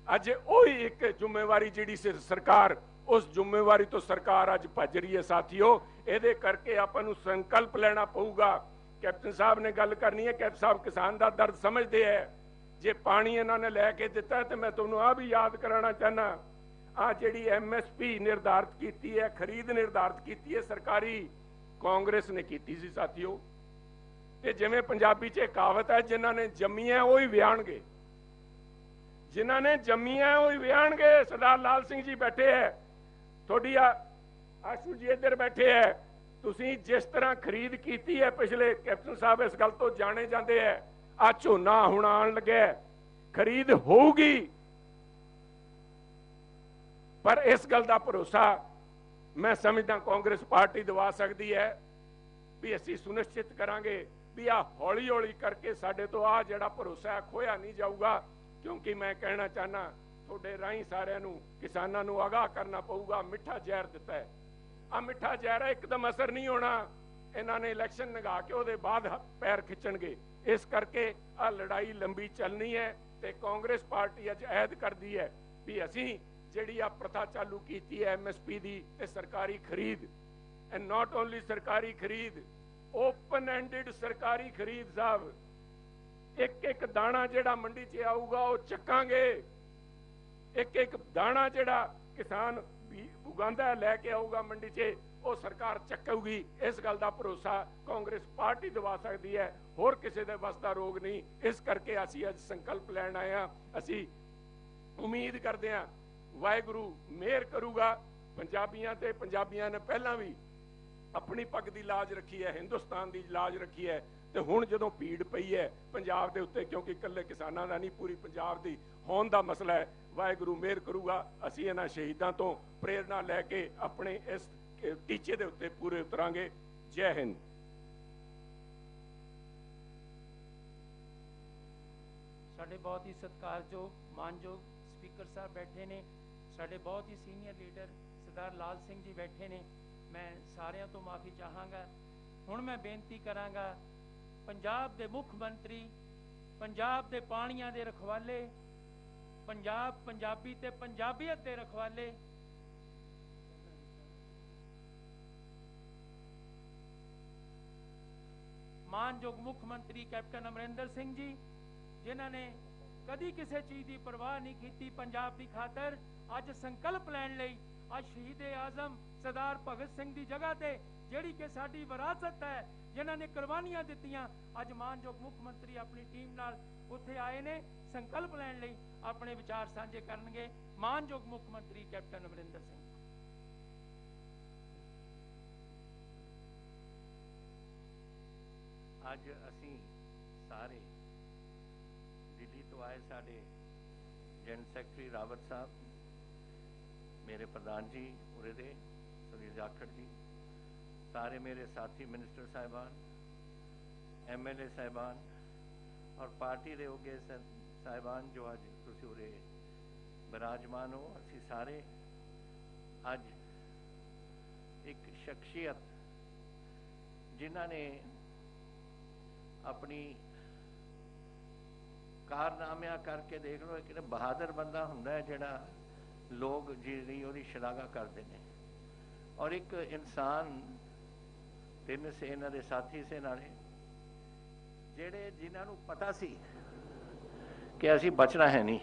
ਅੱਜ ਉਹੀ ਇੱਕ ਜ਼ਿੰਮੇਵਾਰੀ ਜਿਹੜੀ ਸਰਕਾਰ, ਉਸ ਜ਼ਿੰਮੇਵਾਰੀ ਤੋਂ ਸਰਕਾਰ ਅੱਜ ਭੱਜ ਰਹੀ ਹੈ ਸਾਥੀਓ। ਇਹਦੇ ਕਰਕੇ ਆਪਾਂ ਨੂੰ ਸੰਕਲਪ ਲੈਣਾ ਪਊਗਾ। ਕੈਪਟਨ ਸਾਹਿਬ ਨੇ ਗੱਲ ਕਰਨੀ ਹੈ, ਕੈਪਟਨ ਸਾਹਿਬ ਕਿਸਾਨ ਦਾ ਦਰਦ ਸਮਝਦੇ ਹੈ। ਜੇ ਪਾਣੀ ਇਹਨਾਂ ਨੇ ਲੈ ਕੇ ਦਿੱਤਾ ਤੇ ਮੈਂ ਤੁਹਾਨੂੰ ਆ ਵੀ ਯਾਦ ਕਰਾਉਣਾ ਚਾਹਨਾ, ਆ ਜਿਹੜੀ ਐਮਐਸਪੀ ਨਿਰਧਾਰਿਤ ਕੀਤੀ ਹੈ, ਖਰੀਦ ਨਿਰਧਾਰਿਤ ਕੀਤੀ ਹੈ ਸਰਕਾਰੀ, ਕਾਂਗਰਸ ਨੇ ਕੀਤੀ ਸੀ ਸਾਥੀਓ। ਤੇ ਜਿਵੇਂ ਪੰਜਾਬੀ 'ਚ ਕਹਾਵਤ ਹੈ, ਜਿਨ੍ਹਾਂ ਨੇ ਜੰਮੀਆਂ ਉਹ ਹੀ ਵਿਆਹਣਗੇ, ਜਿਨ੍ਹਾਂ ਨੇ ਜੰਮੀਆਂ ਉਹ ਹੀ ਵਿਆਹਣਗੇ। ਸਰਦਾਰ ਲਾਲ ਸਿੰਘ ਜੀ ਬੈਠੇ ਹੈ, ਤੁਹਾਡੀ ਆਸ਼ੂ ਜੀ ਇੱਧਰ ਬੈਠੇ ਹੈ। ਤੁਸੀਂ ਜਿਸ ਤਰ੍ਹਾਂ ਖਰੀਦ ਕੀਤੀ ਹੈ ਪਿਛਲੇ, ਕੈਪਟਨ ਸਾਹਿਬ ਇਸ ਗੱਲ ਤੋਂ ਜਾਣੇ ਜਾਂਦੇ ਹੈ, ਆ ਝੋਨਾ ਹੁਣ ਆਉਣ ਲੱਗਿਆ, ਖਰੀਦ ਹੋਊਗੀ। ਪਰ ਇਸ ਗੱਲ ਦਾ ਭਰੋਸਾ ਮੈਂ ਸਮਝਦਾ ਕਾਂਗਰਸ ਪਾਰਟੀ ਦਿਵਾ ਸਕਦੀ ਹੈ ਵੀ ਅਸੀਂ ਸੁਨਿਸ਼ਚਿਤ ਕਰਾਂਗੇ ਵੀ ਆ ਹੌਲੀ ਹੌਲੀ ਕਰਕੇ ਸਾਡੇ ਤੋਂ ਆ ਜਿਹੜਾ ਭਰੋਸਾ ਹੈ ਖੋਇਆ ਨਹੀਂ ਜਾਊਗਾ। ਕਿਉਂਕਿ ਮੈਂ ਕਹਿਣਾ ਚਾਹਨਾ ਤੁਹਾਡੇ ਰਾਹੀਂ ਸਾਰਿਆਂ ਨੂੰ, ਕਿਸਾਨਾਂ ਨੂੰ ਆਗਾਹ ਕਰਨਾ ਪਊਗਾ। ਮਿੱਠਾ ਜ਼ਹਿਰ ਦਿੱਤਾ ਹੈ, ਆ ਮਿੱਠਾ ਜ਼ਹਿਰ ਹੈ, ਇੱਕਦਮ ਅਸਰ ਨਹੀਂ ਹੋਣਾ। ਇਹਨਾਂ ਨੇ ਇਲੈਕਸ਼ਨ ਲਗਾ ਕੇ ਉਹਦੇ ਬਾਅਦ ਪੈਰ ਖਿੱਚਣਗੇ। ਇਸ ਕਰਕੇ ਆ ਲੜਾਈ ਲੰਬੀ ਚੱਲਣੀ ਹੈ ਤੇ ਕਾਂਗਰਸ ਪਾਰਟੀ ਅੱਜ ਅਹਿਦ ਕਰਦੀ ਹੈ ਵੀ ਅਸੀਂ ਜਿਹੜੀ ਆ ਪ੍ਰਥਾ ਚਾਲੂ ਕੀਤੀ ਹੈ ਐਮਐਸਪੀ ਦੀ ਤੇ ਸਰਕਾਰੀ ਖਰੀਦ, ਐਂਡ ਨਾਟ ਓਨਲੀ ਸਰਕਾਰੀ ਖਰੀਦ, ਓਪਨ ਐਂਡਡ ਸਰਕਾਰੀ ਖਰੀਦ ਸਾਹਿਬ। ਇੱਕ ਇੱਕ ਦਾਣਾ ਜਿਹੜਾ ਮੰਡੀ 'ਚ ਆਊਗਾ ਉਹ ਚੱਕਾਂਗੇ, ਇੱਕ ਇੱਕ ਦਾਣਾ ਜਿਹੜਾ ਕਿਸਾਨ ਉਗਾਉਂਦਾ ਲੈ ਕੇ ਆਊਗਾ ਮੰਡੀ 'ਚ ਉਹ ਸਰਕਾਰ ਚੱਕੂਗੀ। ਇਸ ਗੱਲ ਦਾ ਭਰੋਸਾ ਕਾਂਗਰਸ ਪਾਰਟੀ ਦਿਵਾ ਸਕਦੀ ਹੈ, ਹੋਰ ਕਿਸੇ ਦੇ ਵੱਸ ਦਾ ਰੋਗ ਨਹੀਂ। ਇਸ ਕਰਕੇ ਅਸੀਂ ਅੱਜ ਸੰਕਲਪ ਲੈਣ ਆਏ ਹਾਂ। ਅਸੀਂ ਉਮੀਦ ਕਰਦੇ ਹਾਂ ਵਾਹਿਗੁਰੂ ਮਿਹਰ ਕਰੂਗਾ ਪੰਜਾਬੀਆਂ ਤੇ। ਪੰਜਾਬੀਆਂ ਨੇ ਪਹਿਲਾਂ ਵੀ ਆਪਣੀ ਪੱਗ ਦੀ ਲਾਜ ਰੱਖੀ ਹੈ, ਹਿੰਦੁਸਤਾਨ ਦੀ ਲਾਜ ਰੱਖੀ ਹੈ, ਤੇ ਹੁਣ ਜਦੋਂ ਭੀੜ ਪਈ ਹੈ ਪੰਜਾਬ ਦੇ ਉੱਤੇ, ਕਿਉਂਕਿ ਇਕੱਲੇ ਕਿਸਾਨਾਂ ਦਾ ਨਹੀਂ ਪੂਰੀ ਪੰਜਾਬ ਦੀ ਹੋਣ ਦਾ ਮਸਲਾ ਹੈ, ਵਾਹਿਗੁਰੂ ਮਿਹਰ ਕਰੂਗਾ। ਅਸੀਂ ਇਹਨਾਂ ਸ਼ਹੀਦਾਂ ਤੋਂ ਪ੍ਰੇਰਨਾ ਲੈ ਕੇ ਆਪਣੇ ਇਸ ਟੀਚੇ ਦੇ ਉੱਤੇ ਪੂਰੇ ਉਤਰਾਂਗੇ। ਜੈ ਹਿੰਦ। ਸਾਡੇ ਬਹੁਤ ਹੀ ਸਤਿਕਾਰਯੋਗ ਮਾਨਯੋਗ ਸਪੀਕਰ ਸਾਹਿਬ ਬੈਠੇ ਨੇ, ਸਾਡੇ ਬਹੁਤ ਹੀ ਸੀਨੀਅਰ ਲੀਡਰ ਸਰਦਾਰ ਲਾਲ ਸਿੰਘ ਜੀ ਬੈਠੇ ਨੇ। ਮੈਂ ਸਾਰਿਆਂ ਤੋਂ ਮਾਫੀ ਚਾਹਾਂਗਾ। ਹੁਣ ਮੈਂ ਬੇਨਤੀ ਕਰਾਂਗਾ ਪੰਜਾਬ ਦੇ ਮੁੱਖ ਮੰਤਰੀ, ਪੰਜਾਬ ਦੇ ਪਾਣੀਆਂ ਦੇ ਰਖਵਾਲੇ, ਪੰਜਾਬ ਪੰਜਾਬੀ ਤੇ ਪੰਜਾਬੀਅਤ ਦੇ ਰਖਵਾਲੇ, ਮਾਨਯੋਗ ਮੁੱਖ ਮੰਤਰੀ ਕੈਪਟਨ ਅਮਰਿੰਦਰ ਸਿੰਘ ਜੀ, ਜਿਨ੍ਹਾਂ ਨੇ ਕਦੀ ਕਿਸੇ ਚੀਜ਼ ਦੀ ਪਰਵਾਹ ਨਹੀਂ ਕੀਤੀ ਪੰਜਾਬ ਦੀ ਖਾਤਰ, ਅੱਜ ਸੰਕਲਪ ਲੈਣ ਲਈ ਅੱਜ ਸ਼ਹੀਦ-ਏ ਆਜ਼ਮ ਸਰਦਾਰ ਭਗਤ ਸਿੰਘ ਦੀ ਜਗ੍ਹਾ ਤੇ ਜਿਹੜੀ ਕਿ ਸਾਡੀ ਵਿਰਾਸਤ ਹੈ, ਜਿਨ੍ਹਾਂ ਨੇ ਕੁਰਬਾਨੀਆਂ ਦਿੱਤੀਆਂ, ਅੱਜ ਮਾਨਯੋਗ ਮੁੱਖ ਮੰਤਰੀ ਆਪਣੀ ਟੀਮ ਨਾਲ ਉੱਥੇ ਆਏ ਨੇ ਸੰਕਲਪ ਲੈਣ ਲਈ, ਆਪਣੇ ਵਿਚਾਰ ਸਾਂਝੇ ਕਰਨਗੇ। ਮਾਨਯੋਗ ਮੁੱਖ ਮੰਤਰੀ ਕੈਪਟਨ ਅਮਰਿੰਦਰ ਸਿੰਘ। ਅੱਜ ਅਸੀਂ ਸਾਰੇ ਦਿੱਲੀ ਤੋਂ ਆਏ, ਸਾਡੇ ਜਨਰਲ ਸੈਕਟਰੀ ਰਾਵਤ ਸਾਹਿਬ, ਮੇਰੇ ਪ੍ਰਧਾਨ ਜੀ ਉਰੇ ਦੇ ਸੁਨੀਲ ਜਾਖੜ ਜੀ, सारे मेरे साथी मिनिस्टर साहिबान, MLA साहिबान और पार्टी दे होगे साहिबान जो अज तुसी उरे विराजमान हो, असी सारे अज एक शख्सियत जिन्हों ने अपनी कारनामियां करके देख लो, एक बहादुर बंदा हुंदा है जिहड़ा लोग जी उहदी शलाघा करते हैं। और एक इंसान तीन से इन्हां दे साथी से नाले जिहड़े जिन्हां नूं पता सी कि असीं बचना है नहीं,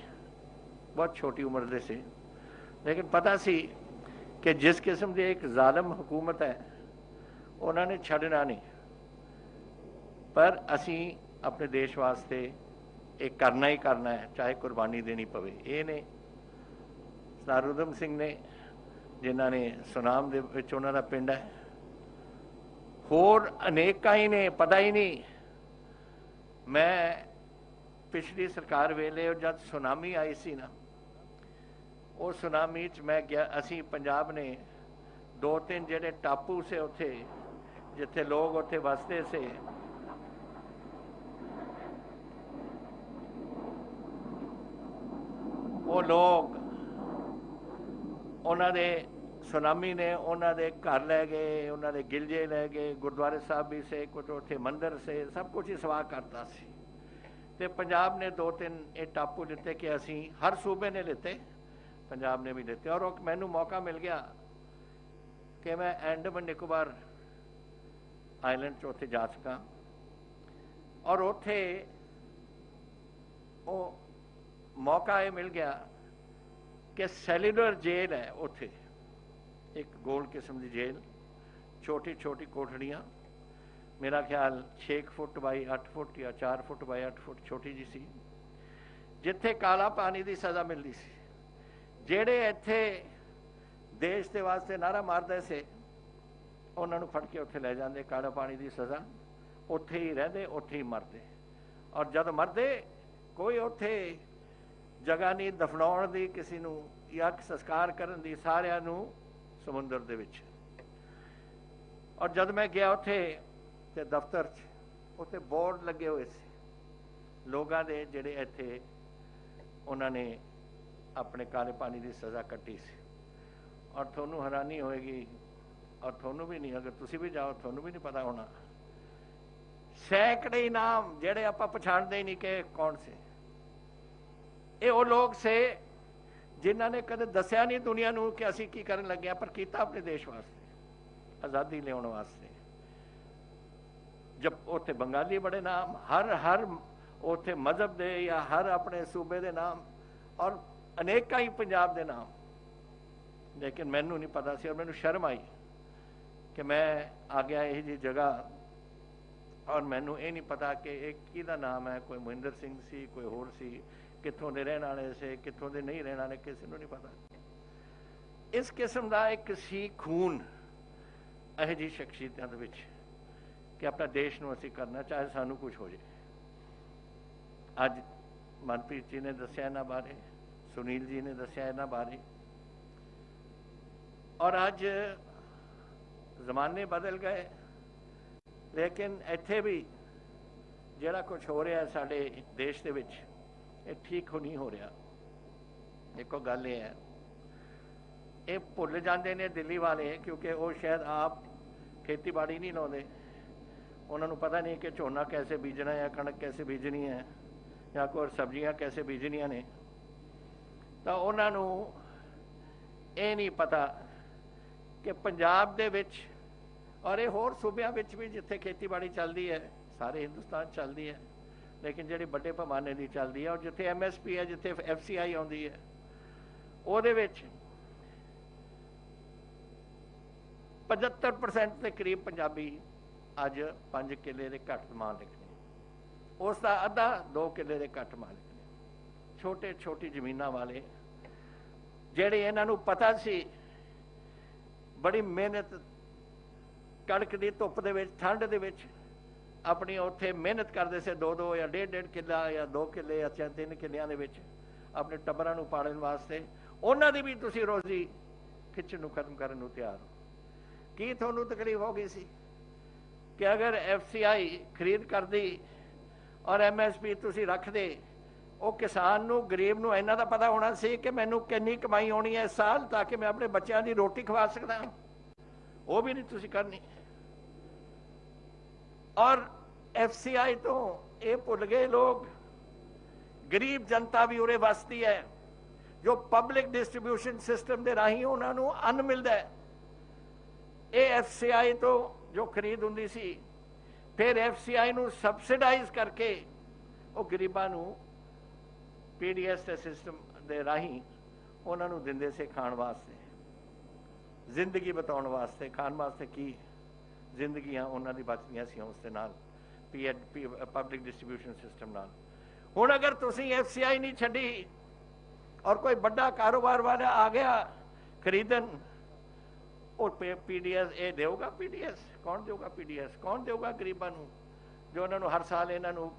बहुत छोटी उम्र दे से, लेकिन पता सी कि जिस किस्म की एक जालिम हुकूमत है उन्होंने छड़ना नहीं, पर असी अपने देश वास्ते एक करना ही करना है, चाहे कुर्बानी देनी पवे। ये ने सरदार उधम सिंह ने जिन्हों ने सुनाम दे विच उन्हां दा पिंड है, होर अनेका ही ने, पता ही नहीं। मैं पिछली सरकार वेले जब सुनामी आई सी ना, उस सुनामी च मैं गया, असी पंजाब ने 2-3 जेडे टापू से उत्थे जिथे लोग उत्थे वसते से, वो लोग उन्होंने दे सुनामी ने उन्होंने दे घर लै गए, उन्होंने दे गिलजे लै गए, गुरुद्वारे साहब भी से, कुछ उत्थे मंदिर से, सब कुछ ही सवाह करता सी। ते पंजाब ने 2-3 ये टापू लिते कि असी हर सूबे ने लिते, पंजाब ने भी लिते। और मैनू मौका मिल गया कि मैं अंडमान निकोबार आइलैंड च उत्थे जा सका, और उत्थे वो मौका ये मिल गया कि सैल्यूलर जेल है उत्थे, एक गोल किस्म की जेल, छोटी छोटी कोठड़ियाँ, मेरा ख्याल 6 फुट बाई 8 फुट या 4 फुट बाई 8 फुट छोटी जी सी, जिथे काला पानी की सज़ा मिलती सी। जेड़े इत्थे देश के वास्ते नारा मारते से उन्होंने फड़ के उत्थे ले जाते, काला पानी की सज़ा, उत्थे ही रहते, उत्थे ही मरते। और जब मरते कोई उत्थे जगह नहीं दफनाउण दी, किसी नूं या संस्कार करन दी, सारिआं नूं समुंदर दे विच। और जब मैं गया उत्थे ते दफ्तर च उत्थे बोर्ड लगे हुए सी लोगां दे जिहड़े इत्थे उन्होंने अपने काले पानी की सज़ा कट्टी सी। और थोनू हैरानी होएगी, और थोनू भी नहीं, अगर तुसी भी जाओ थोनू भी नहीं पता होना, सैकड़े नाम जेड़े आपां पछाणदे ही नहीं कि कौन से। ये वो लोग से जिन्हां ने कदे दस्या नहीं दुनिया नूं कि असीं की करन लगे हैं, पर कीता अपने देश वास्ते, आज़ादी लियाउण वास्ते। जब उत्थे बंगाली बड़े नाम, हर उत्थे मजहब दे या हर अपने सूबे दे नाम, और अनेका ही पंजाब दे नाम, लेकिन मैनू नहीं पता सी। और मैनू शर्म आई कि मैं आ गया यही जी जगह, और मैनू ये नहीं पता कि एक किहदा नाम है, कोई मोहिंदर सिंह सी, कोई होर सी, कित्थों दे रहने वाले से, कित्थों दे नहीं रहने वाले, किसी नूं नहीं पता। इस किस्म का एक सी खून यह जी शख्सियतां दे विच कि अपना देश नूं असीं करना, चाहे सानू कुछ हो जाए। अज मनप्रीत जी ने दस्या इन्हां बारे, सुनील जी ने दस्या इन्हां बारे, और अज जमाने बदल गए, लेकिन इत्थे भी जिहड़ा कुछ हो रहा है साडे देश दे विच, ये ठीक नहीं हो रहा। देखो गल ये है, ये भुल जाते हैं दिल्ली वाले, क्योंकि वो शायद आप खेतीबाड़ी नहीं लाते, उन्होंने पता नहीं कि झोना कैसे बीजना है, कणक कैसे बीजनी है, या कोई सब्जियां कैसे बीजनियां ने। तो उन्होंने ये नहीं पता कि पंजाब दे विच और ये होर सूबियां विच भी जिथे खेतीबाड़ी चलती है, सारे हिंदुस्तान चलती है, लेकिन जिहड़ी बड़े पैमाने की चलती है, और जिथे MSP है, जिथे FCI आउंदी है, ਉਹਦੇ ਵਿੱਚ 75% ਦੇ ਕਰੀਬ ਪੰਜਾਬੀ ਅੱਜ 5 ਕਿੱਲੇ ਦੇ ਘੱਟ ਮਾਲਕ ਨੇ, ਉਸ ਦਾ ਅੱਧਾ 2 ਕਿੱਲੇ ਦੇ ਘੱਟ ਮਾਲਕ ਨੇ। ਛੋਟੇ ਛੋਟੀ ਜ਼ਮੀਨਾਂ ਵਾਲੇ ਜਿਹੜੇ ਇਹਨਾਂ ਨੂੰ ਪਤਾ ਸੀ, ਬੜੀ ਮਿਹਨਤ ਕਣਕ ਦੀ ਧੁੱਪ ਦੇ ਵਿੱਚ, ਠੰਡ ਦੇ ਵਿੱਚ ਆਪਣੀ ਉੱਥੇ ਮਿਹਨਤ ਕਰਦੇ ਸੀ, 2-2 ਜਾਂ 1.5 ਕਿੱਲਾ ਜਾਂ 2 ਕਿੱਲੇ ਜਾਂ 3 ਕਿੱਲਿਆਂ ਦੇ ਵਿੱਚ ਆਪਣੇ ਟੱਬਰਾਂ ਨੂੰ ਪਾਲਣ ਵਾਸਤੇ, ਉਹਨਾਂ ਦੀ ਵੀ ਤੁਸੀਂ ਰੋਜ਼ੀ ਖਿੱਚਣ ਨੂੰ ਖਤਮ ਕਰਨ ਨੂੰ ਤਿਆਰ ਹੋ। ਕੀ ਤੁਹਾਨੂੰ ਤਕਲੀਫ ਹੋ ਗਈ ਸੀ ਕਿ ਅਗਰ FCI ਖਰੀਦ ਕਰਦੀ ਔਰ MSP ਤੁਸੀਂ ਰੱਖਦੇ, ਉਹ ਕਿਸਾਨ ਨੂੰ, ਗਰੀਬ ਨੂੰ ਇਹਨਾਂ ਦਾ ਪਤਾ ਹੋਣਾ ਸੀ ਕਿ ਮੈਨੂੰ ਕਿੰਨੀ ਕਮਾਈ ਹੋਣੀ ਹੈ ਇਸ ਸਾਲ, ਤਾਂ ਕਿ ਮੈਂ ਆਪਣੇ ਬੱਚਿਆਂ ਦੀ ਰੋਟੀ ਖਵਾ ਸਕਦਾ। वो भी नहीं तुसी करनी। और FCI तो ये भुल गए लोग, गरीब जनता भी उरे वसती है, जो पब्लिक डिस्ट्रीब्यूशन सिस्टम के राही उन्होंने अन्न मिलता है। ये FCI तो जो खरीद होंदी सी, फिर FCI नू सबसिडाइज करके वो गरीबां नू PDS के सिस्टम के राही उन्होंने दिंदे से खाण वास्ते, जिंदगी बताउण वास्ते, खाण वास्ते की जिंदगियां उन्होंने दी बचदियां सी उस दे नाल पब्लिक डिस्ट्रीब्यूशन सिस्टम नाल। हुण अगर तुसी FCI नहीं छड्डी और कोई बड़ा कारोबार वाला आ गया खरीदन, और PDS ये देगा, PDS कौन देगा? PDS कौन देगा गरीबां नू, जो उन्होंने हर साल इन्हों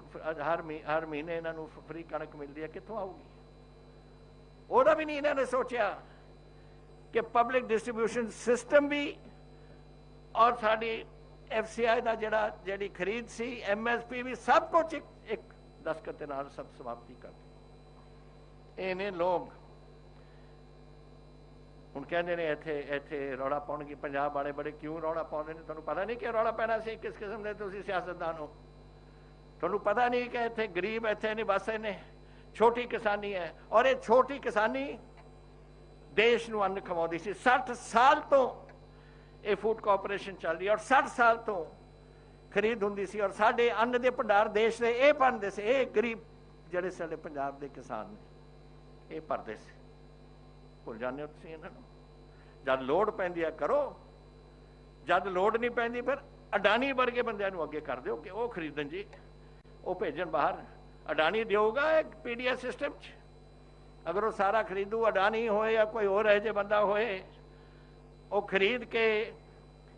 हर महीने इन्हों फ्री कणक मिलती है, कित्थों आऊगी? ओदा भी नहीं इन्होंने सोचा कि पब्लिक डिस्ट्रीब्यूशन सिस्टम भी और साड़ी FCI का जी खरीद सी, MSP भी, सब कुछ एक दस्तखत के नाल सब समाप्ति कर दी। इन्हें लोग हुण कहंदे ने इत्थे इत्थे रौला पाउणगे, पंजाब वाले बड़े क्यों रौला पाउंदे ने? तुहानूं पता नहीं कि रौला पैना सी? किस किस्म दे तुसीं सियासतदान हो? तुहानूं पता नहीं कि इत्थे गरीब इत्थे नहीं बसदे ने, छोटी किसानी है, और ये छोटी किसानी देश नूं अन्न खवाउंदी सी। 60 साल तो ये फूड कॉरपोरेशन चल रही है और 60 साल तो खरीद हुंदी सी, और साडे अन्न दे भंडार देश दे ये भरदे से, ये गरीब जिहड़े साडे पंजाब दे किसान ने ये भरदे से। भुल जाने हो तुसीं इन्हां नूं। जद लोड़ पैंदी है करो, जद लोड़ नहीं पैंदी फिर अडानी वर्गे बंदियां नूं अगे कर दिओ कि वो खरीदन जी, वो भेजन बाहर। अडानी देगा एक PDS सिस्टम च, अगर वो सारा खरीदू, अडानी होए या कोई और ऐसे बंदा होए, वो खरीद के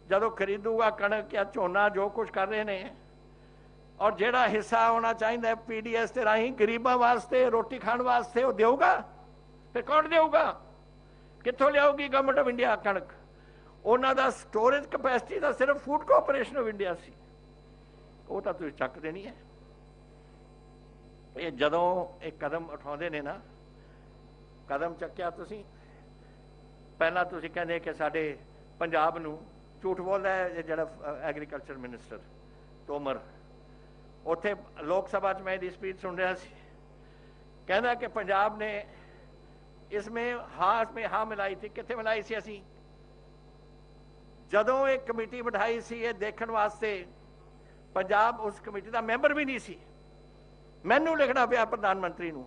जदों खरीदूगा कणक या झोना जो कुछ कर रहे हैं, और जिहड़ा हिस्सा होना चाहिए PDS के राही गरीबां वास्ते रोटी खाण वास्ते वो देगा, फिर कौन देगा? कित्थों लियाऊगी गवर्नमेंट ऑफ इंडिया कणक? उन्हां दा स्टोरेज कैपेसिटी तो सिर्फ फूड कॉरपोरेशन ऑफ इंडिया सी, वो तो तुसीं चकदे नहीं है। ये जदों एक कदम उठाउंदे ने ना, कदम चक्या तुसीं, पहला तुसीं कहंदे कि साडे पंजाब नूं, झूठ बोलदा है जिहड़ा एग्रीकल्चर मिनिस्टर तोमर, उत्थे लोक सभा च मैं इसकी स्पीच सुन रहा सी, कहना कि पंजाब ने इसमें हाँ मिलाई थी। कित्थे मिलाई सी? असीं जदों एक कमेटी बिठाई सी ये देखण वास्ते, पंजाब उस कमेटी का मैंबर भी नहीं सी। मैनू लिखना पिया प्रधानमंत्री नूं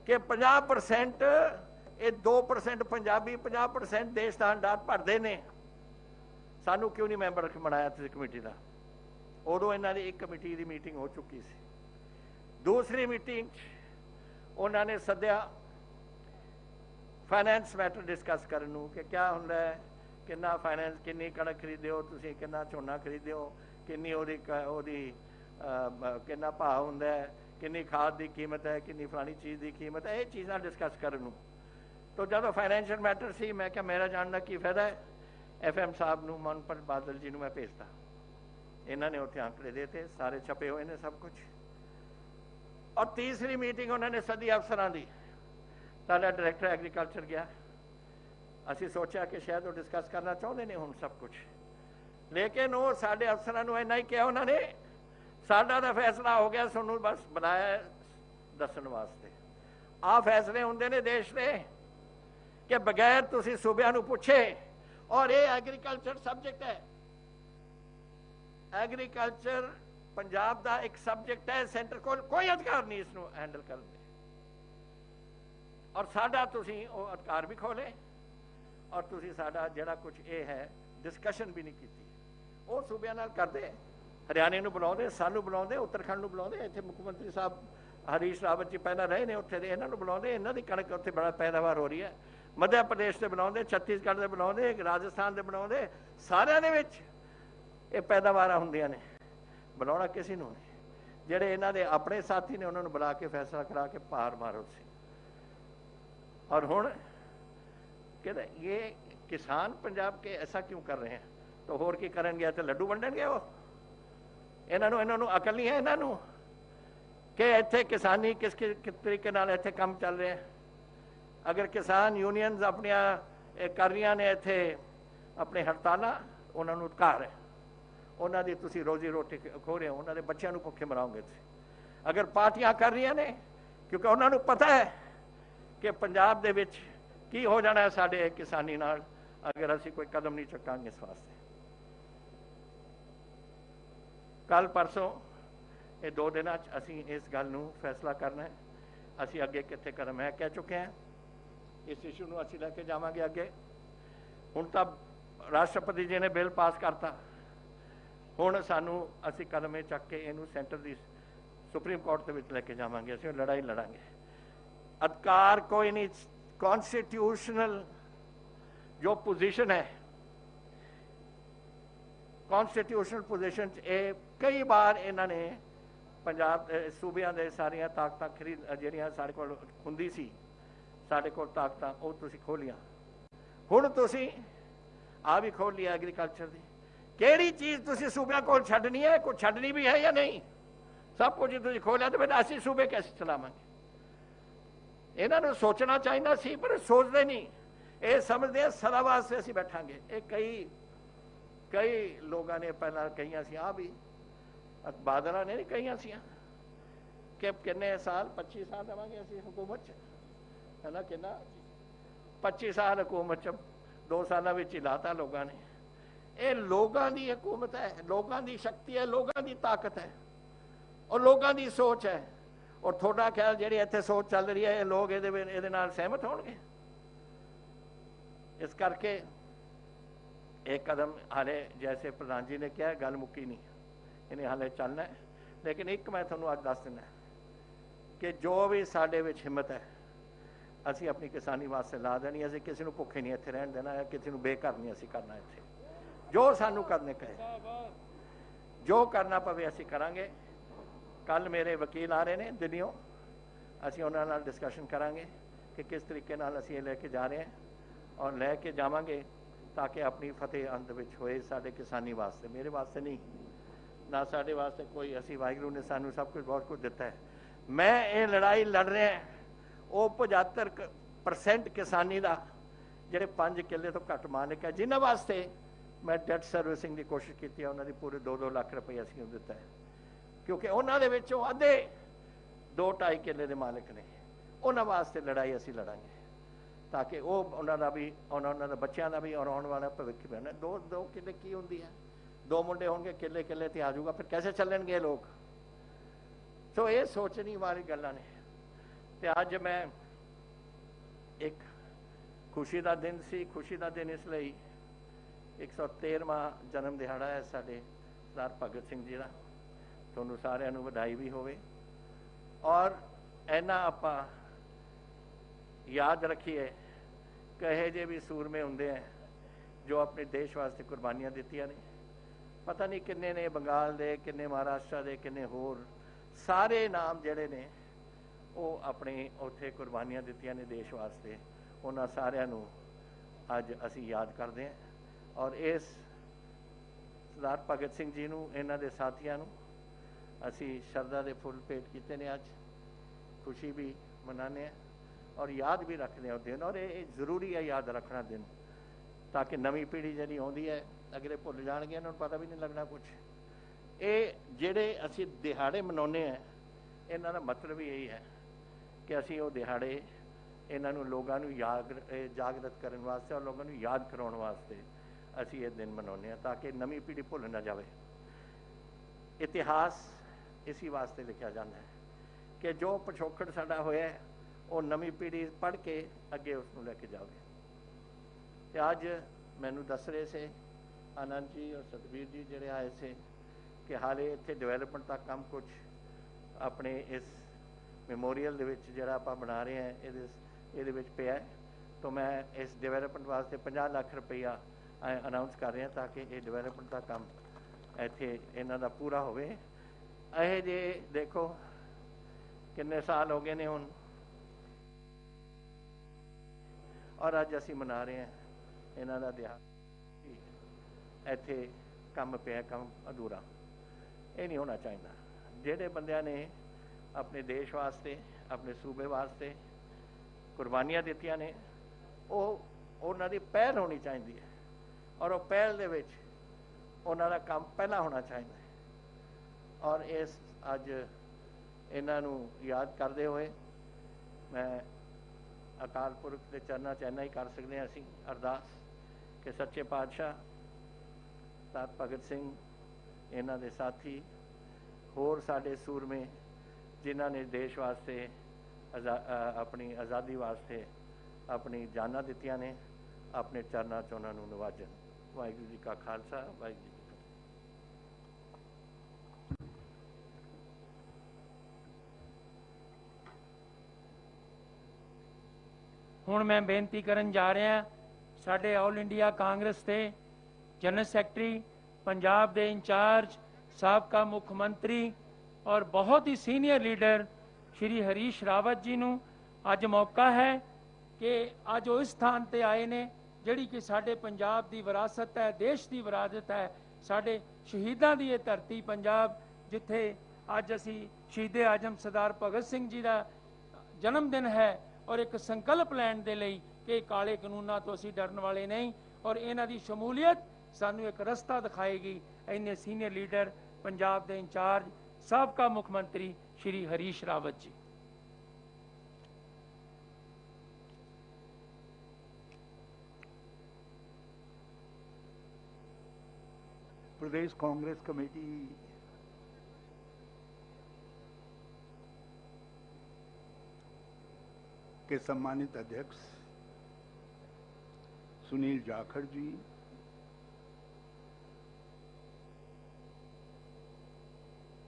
कि 50% ये 2% पंजाबी 50% देश का अंडार भरते ने, सानू क्यों नहीं मैंबर बनाया तुसीं कमेटी का? उदों इन्हां दी एक कमेटी की मीटिंग हो चुकी सी। दूसरी मीटिंग उन्होंने सद्या फाइनैंस मैटर डिस्कस करन नूं कि क्या हुंदा है, किन्ना फाइनैंस, किन्नी कणक खरीदिओ तुसीं, किन्ना झोना खरीदिओ, किन्नी ओदी किन्ना भाव हुंदा है, किन्नी खाद की कीमत है, किन्नी फलानी चीज़ की कीमत है, ये चीज़ां डिस्कस करन नूं। तो जदों फाइनैंशियल मैटर सी, मैं क्या मेरा जानना की फायदा है? FM साहब नूं, मनप्रीत बादल जी नूं मैं भेजता, इन्हां ने उत्थे आंकड़े देते, सारे छपे हुए ने सब कुछ। और तीसरी मीटिंग उन्होंने सदी अफसरां दी, साडा डायरैक्टर एग्रीकल्चर गया, असीं सोचा कि शायद वो डिस्कस करना चाहते हैं हुण सब कुछ, लेकिन वो साडे अफसरां नूं इन्ना ही कहा उन्होंने, साडा तां फैसला हो गया, तुहानूं बस बनाया दस्सण वास्ते। आ फैसले हुंदे ने देश दे कि बगैर तुसीं सूबिਆਂ नूं पुछे, और ये एग्रीकल्चर सबजैक्ट है, एग्रीकल्चर पंजाब का एक सबजैक्ट है, सेंटर को कोई अधिकार नहीं इसनूं हैंडल करने, और साडा तुसीं वो अधिकार भी खोले, और तुसीं साडा जिहड़ा कुछ ये है डिस्कशन भी नहीं की, वो सूबिਆਂ नाल करदे, हरियाणे नूं बुलाउंदे, सानूं बुलाउंदे, उत्तराखंड नूं बुलाउंदे, इत्थे मुख मंत्री साहब हरीश रावत जी पहला रहे ने उत्थे दे, इन्हां नूं बुलाउंदे, इन्हां दी कणक उत्थे बड़ा पैदावार हो रही है, मध्य प्रदेश से बुलाउंदे, छत्तीसगढ़ से बुलाउंदे, राजस्थान से बुलाउंदे, सारिਆਂ दे विच ये पैदावारां हुंदियां ने, बुलाउणा किसी नूं नहीं, जिहड़े इन्हां दे अपने साथी ने उन्हां नूं बुला के फैसला करा के पार मारो सी। और हुण कहते ये किसान पंजाब के ऐसा क्यों कर रहे हैं, तो होर की करन गया तो लड्डू वंडन गया वो, इन्हों अकल नहीं है इन्हों कि इत्थे किसानी किस तरीके नाल इत्थे काम चल रहे हैं। अगर किसान यूनियंस अपनिया कर रही ने इत्थे अपने हड़ताल उन्होंने अधिकार है, उन्होंने तुसी रोजी रोटी खो रहे हो, उन्होंने बच्चों को भुखे मराओगे। अगर पार्टियां कर रही ने क्योंकि उन्होंने पता है कि पंजाब दे विच की हो जाना है साडे किसानी नाल अगर असी कोई कदम नहीं चुकांगे इस वास्ते। कल परसों ये 2 दिन असी इस गल नूं फैसला करना है, असी अगे कित्थे कदम है कह चुके हैं, इस इशू नूं असी लैके जावांगे अगे। हुण तां राष्ट्रपति जी ने बिल पास करता, हुण सानू असी कदम चक के इनू सेंटर की सुप्रीम कोर्ट के विच लैके जावांगे, असी लड़ाई लड़ांगे। अधिकार कोई नहीं, कॉन्स्टिट्यूशनल जो पोजीशन है, कॉन्स्टिट्यूशनल पोजीशन कई बार इन्होंने पंजाब सूबियां दे सारियां ताकतां खरीद जिहड़ियां साडे कोल हुंदी सी, साडे कोल ताकतां वो तुसीं खोलियां, हुण तुसीं आ भी खोल लिया एग्रीकल्चर की। केड़ी चीज़ तुसीं सूबियां कोल छड्डनी है, कुछ छड्डनी भी है या नहीं, सब कुछ तुसीं खोलिया तो फिर असीं सूबे कैसे चलावांगे। इन्होंने सोचना चाहिए सी पर सोचते नहीं, ये समझते हैं सदा वास्ते असीं बैठांगे। ये कई लोगों ने पहला कही सी, आ भी बादल ने नहीं कही सी कि किन्ने साल 25 साल रवांगे असीं हुकूमत है ना, कि 25 साल हुकूमत 2 साल ही लाता लोगों ने। ये लोगों की हुकूमत है, लोगों की शक्ति है, लोगों की ताकत है और लोगों की सोच है। और थोड़ा ख्याल जी इतने सोच चल रही है, लोग ये सहमत होंगे। इस करके एक कदम हाले जैसे प्रधान जी ने कहा गल मुक्की नहीं, इन्हें हाले चलना है। लेकिन एक मैं थोड़ा अज दस देना कि जो भी साडे विच हिम्मत है असी अपनी किसानी वास्ते ला देनी, असी किसी को भुखे नहीं इत्थे रहन देना, किसी को बेघर नहीं असी करना। इत्थे जो सानू करने कहे, जो करना पवे असी करांगे। कल मेरे वकील आ रहे हैं दिल्लियों, असी उन्हां नाल डिस्कशन करांगे कि किस तरीके नाल असी लेके जा रहे हैं और लैके जावांगे ताकि अपनी फतेह अंत विच होए साडे किसानी वास्ते, मेरे वास्ते नहीं ना साडे वास्ते कोई। असी वाहिगुरू ने सानू सब कुछ बहुत कुछ दिता है। मैं ये लड़ाई लड़ रहा है वो 75% किसानी का ਜਿਹੜੇ 5 किले तो घट मालिक है, जिन्होंने वास्ते मैं डेट सर्विसिंग की कोशिश की है, उन्होंने पूरे 2-2 लाख रुपये असीं दिता है क्योंकि उन्होंने विचों अद्धे 2-2.5 किले के मालिक ने। उन्होंने वास्ते लड़ाई असीं लड़ांगे ताकि वो उन्होंने भी उन्होंने बच्चों का भी और आने वाला भविष्य बनना। 2 किले की होंगी है, 2 मुंडे होंगे, किले किले ते आ जाऊगा, फिर कैसे चलणगे लोग। तो ये सोचने वाली गल्लां ने। ते अज मैं एक खुशी का दिन सी, खुशी का दिन इसलिए 113वां जन्म दिहाड़ा है साडे सरदार भगत सिंह जी का। तुहानूं सारिआं नूं वधाई भी होवे और इन्ना आपां याद रखिए कहे जे भी सूरमे हुंदे हैं जो अपने देश वास्ते कुर्बानियां दित्तियां ने। पता नहीं किन्ने ने बंगाल दे, किन्ने महाराष्ट्र दे, किन्ने होर, सारे नाम जिहड़े ने वो अपने उत्थे कुर्बानियां दित्तियां ने देश वास्ते। उन्हां सारिआं नूं अज असीं याद करदे हैं और इस सरदार भगत सिंह जी नूं, इन्हां दे साथियां नूं असीं शरदा दे फुੱਲ भेंट कीते ने। अज खुशी भी मनाने हैं और याद भी रखते हैं दिन। और ये जरूरी है याद रखना दिन, ताकि नवी पीढ़ी जी आती है अगले भुल जाएंगे, इन्होंने पता भी नहीं लगना कुछ। ये जेडे असी दिहाड़े मनाने हैं इन्हों का मतलब ही यही है कि असी वो दिहाड़े इन्हों लोगों जागृत करने वास्ते और लोगों याद कराने वास्ते असी ये दिन मनाने हैं ताकि नवी पीढ़ी भुल ना जाए। इतिहास इसी वास्ते लिखा जाता है कि जो पिछोकड़ साडा होया है वो नवी पीढ़ी पढ़ के अगे उसनूं लैके जावे। तो अज मैनू दस रहे से आनंद जी और सतबीर जी जिहड़े आए थे कि हाले इत्थे डिवेलपमेंट का काम कुछ अपने इस मेमोरीअल दे विच जिहड़ा आपां बना रहे हैं इहदे विच पिया है। तो मैं इस डिवेलपमेंट वास्ते 50 लाख रुपया अनाउंस कर रहा ताकि ये डिवेलपमेंट का काम इत्थे इन्हां दा पूरा होवे। ये जे देखो किन्ने साल हो गए ने हुण और अज असी मना रहे हैं इन्हां दा दिहाड़ा। इत्थे काम पिया, काम अधूरा, ये नहीं होना चाहिए। जिहड़े बंदियां ने अपने देश वास्ते अपने सूबे वास्ते कुर्बानियां दित्तियां ने वो उन्हां दी पहल होनी चाहिए है। ਔਰ ਉਹ ਪਹਿਲ ਦੇ ਵਿੱਚ ਉਹਨਾਂ ਦਾ ਕੰਮ ਪਹਿਲਾਂ ਹੋਣਾ ਚਾਹੀਦਾ ਹੈ। ਔਰ ਇਸ ਅੱਜ ਇਹਨਾਂ ਨੂੰ ਯਾਦ ਕਰਦੇ ਹੋਏ ਮੈਂ ਅਕਾਲ ਪੁਰਖ ਦੇ ਚਰਨਾਂ 'ਚ ਇੰਨਾ ਹੀ ਕਰ ਸਕਦੇ ਹਾਂ ਅਸੀਂ ਅਰਦਾਸ ਕਿ ਸੱਚੇ ਪਾਤਸ਼ਾਹ ਤਾਤ ਭਗਤ ਸਿੰਘ, ਇਹਨਾਂ ਦੇ ਸਾਥੀ, ਹੋਰ ਸਾਡੇ ਸੂਰਮੇ ਜਿਨ੍ਹਾਂ ਨੇ ਦੇਸ਼ ਵਾਸਤੇ ਆਪਣੀ ਆਜ਼ਾਦੀ ਵਾਸਤੇ ਆਪਣੀ ਜਾਨਾਂ ਦਿੱਤੀਆਂ ਨੇ, ਆਪਣੇ ਚਰਨਾਂ 'ਚ ਉਹਨਾਂ ਨੂੰ ਨਿਵਾਜਣ। ਵਾਹਿਗੁਰੂ ਜੀ ਕਾ ਖਾਲਸਾ, ਵਾਹਿਗੁਰੂ ਜੀ ਕੀ ਫਤਿਹ। ਹੁਣ ਮੈਂ ਬੇਨਤੀ ਕਰਨ ਜਾ ਰਿਹਾ ਸਾਡੇ ਆਲ ਇੰਡੀਆ ਕਾਂਗਰਸ ਦੇ ਜਨਰਲ ਸੈਕਟਰੀ, ਪੰਜਾਬ ਦੇ ਇੰਚਾਰਜ, ਸਾਬਕਾ ਮੁੱਖ ਮੰਤਰੀ ਔਰ ਬਹੁਤ ਹੀ ਸੀਨੀਅਰ ਲੀਡਰ ਸ਼੍ਰੀ ਹਰੀਸ਼ ਰਾਵਤ ਜੀ ਨੂੰ ਅੱਜ ਮੌਕਾ ਹੈ ਕਿ ਅੱਜ ਉਹ ਇਸ ਸਥਾਨ ਤੇ ਆਏ ਨੇ ਜਿਹੜੀ ਕਿ ਸਾਡੇ ਪੰਜਾਬ ਦੀ ਵਿਰਾਸਤ ਹੈ, ਦੇਸ਼ ਦੀ ਵਿਰਾਸਤ ਹੈ, ਸਾਡੇ ਸ਼ਹੀਦਾਂ ਦੀ ਇਹ ਧਰਤੀ ਪੰਜਾਬ, ਜਿੱਥੇ ਅੱਜ ਅਸੀਂ ਸ਼ਹੀਦ ਆਜ਼ਮ ਸਰਦਾਰ ਭਗਤ ਸਿੰਘ ਜੀ ਦਾ ਜਨਮ ਦਿਨ ਹੈ ਔਰ ਇੱਕ ਸੰਕਲਪ ਲੈਣ ਦੇ ਲਈ ਕਿ ਕਾਲੇ ਕਾਨੂੰਨਾਂ ਤੋਂ ਅਸੀਂ ਡਰਨ ਵਾਲੇ ਨਹੀਂ ਔਰ ਇਹਨਾਂ ਦੀ ਸ਼ਮੂਲੀਅਤ ਸਾਨੂੰ ਇੱਕ ਰਸਤਾ ਦਿਖਾਏਗੀ। ਇੰਨੇ ਸੀਨੀਅਰ ਲੀਡਰ, ਪੰਜਾਬ ਦੇ ਇੰਚਾਰਜ, ਸਾਬਕਾ ਮੁੱਖ ਮੰਤਰੀ ਸ਼੍ਰੀ ਹਰੀਸ਼ ਰਾਵਤ ਜੀ। प्रदेश कांग्रेस कमेटी के सम्मानित अध्यक्ष सुनील जाखड़ जी,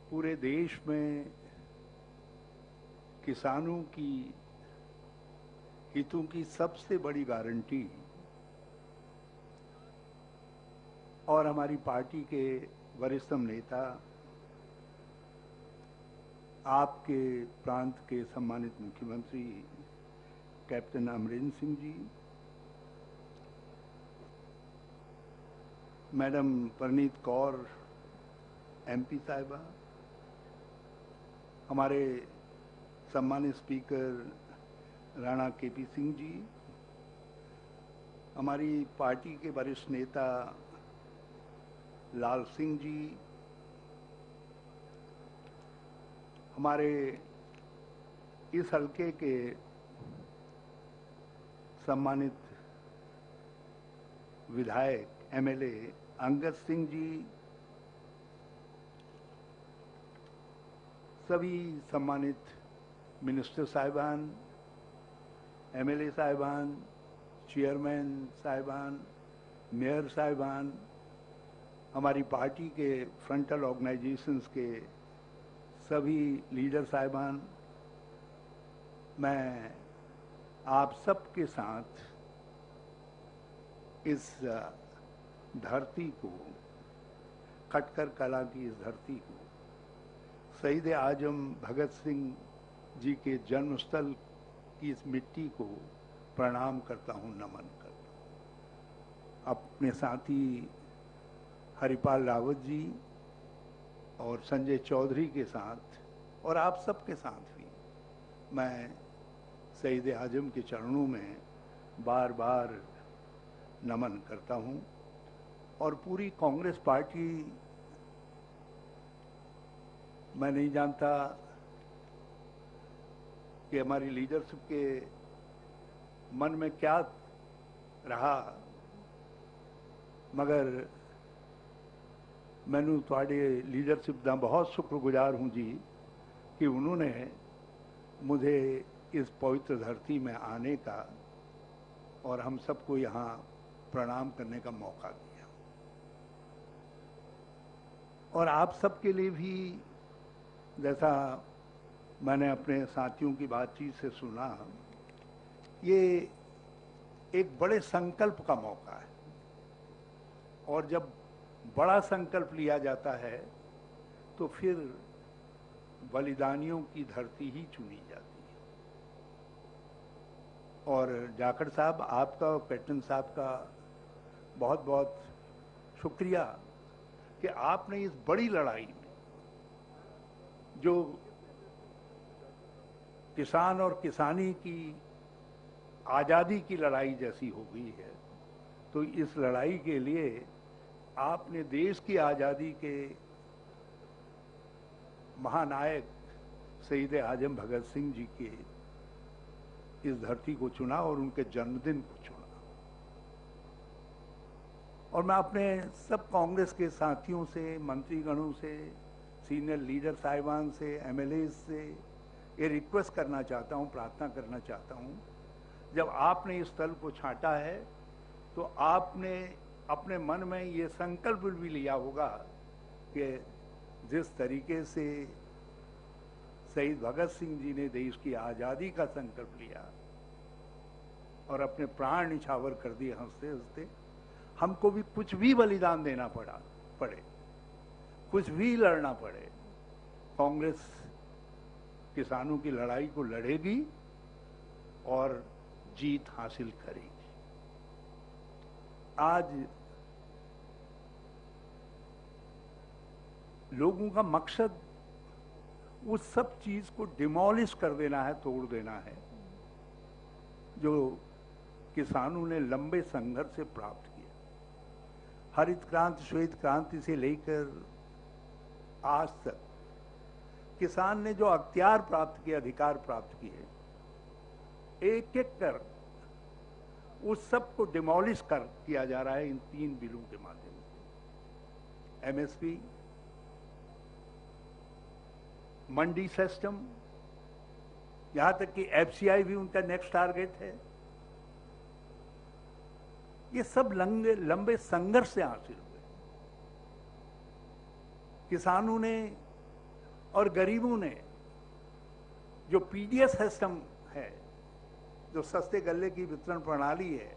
पूरे देश में किसानों की हितों की सबसे बड़ी गारंटी और हमारी पार्टी के वरिष्ठतम नेता, आपके प्रांत के सम्मानित मुख्यमंत्री captain Amarinder Singh ji, madam Preneet Kaur MP साहिबा, हमारे सम्मानित स्पीकर राणा केपी सिंह जी, हमारी पार्टी के वरिष्ठ नेता लाल सिंह जी, हमारे इस हलके के सम्मानित विधायक एमएलए अंगद सिंह जी, सभी सम्मानित मिनिस्टर साहिबान, एमएलए साहिबान, चेयरमैन साहिबान, मेयर साहिबान, हमारी पार्टी के फ्रंटल ऑर्गेनाइजेशंस के सभी लीडर साहिबान, मैं आप सबके साथ इस धरती को, खटकर कला की इस धरती को, शहीद आजम भगत सिंह जी के जन्मस्थल की इस मिट्टी को प्रणाम करता हूं, नमन करता हूं। अपने साथी हरिपाल रावत जी और संजय चौधरी के साथ और आप सबके साथ भी मैं शहीद आजम के चरणों में बार बार नमन करता हूं और पूरी कांग्रेस पार्टी, मैं नहीं जानता कि हमारी लीडरशिप के मन में क्या रहा, मगर मैनू थोड़े लीडरशिप का बहुत शुक्रगुजार हूँ जी कि उन्होंने मुझे इस पवित्र धरती में आने का और हम सबको यहाँ प्रणाम करने का मौका दिया। और आप सबके लिए भी, जैसा मैंने अपने साथियों की बातचीत से सुना, ये एक बड़े संकल्प का मौका है और जब बड़ा संकल्प लिया जाता है तो फिर बलिदानियों की धरती ही चुनी जाती है। और जाखड़ साहब, आपका और कैप्टन साहब का बहुत बहुत शुक्रिया कि आपने इस बड़ी लड़ाई में, जो किसान और किसानी की आज़ादी की लड़ाई जैसी हो गई है, तो इस लड़ाई के लिए आपने देश की आज़ादी के महानायक शहीद आजम भगत सिंह जी के इस धरती को चुना और उनके जन्मदिन को चुना। और मैं अपने सब कांग्रेस के साथियों से, मंत्रीगणों से, सीनियर लीडर साहिबान से, एमएलए से ये रिक्वेस्ट करना चाहता हूँ, प्रार्थना करना चाहता हूँ, जब आपने इस स्थल को छांटा है तो आपने अपने मन में ये संकल्प भी लिया होगा कि जिस तरीके से शहीद भगत सिंह जी ने देश की आज़ादी का संकल्प लिया और अपने प्राण निछावर कर दिए हंसते हंसते, हमको भी कुछ भी बलिदान देना पड़े, कुछ भी लड़ना पड़े, कांग्रेस किसानों की लड़ाई को लड़ेगी और जीत हासिल करेगी। आज लोगों का मकसद उस सब चीज को डिमोलिश कर देना है, तोड़ देना है, जो किसानों ने लंबे संघर्ष से प्राप्त किया। हरित क्रांति, श्वेत क्रांति से लेकर आज तक किसान ने जो अख्तियार प्राप्त किए, अधिकार प्राप्त किए, एक एक कर उस सब को डिमोलिश किया जा रहा है इन 3 बिलों के माध्यम से। एमएसपी, मंडी सिस्टम, यहां तक कि एफसीआई भी उनका नेक्स्ट टारगेट है। ये सब लंबे संघर्ष से हासिल हुए। किसानों ने और गरीबों ने जो पीडीएस सिस्टम है, जो सस्ते गल्ले की वितरण प्रणाली है,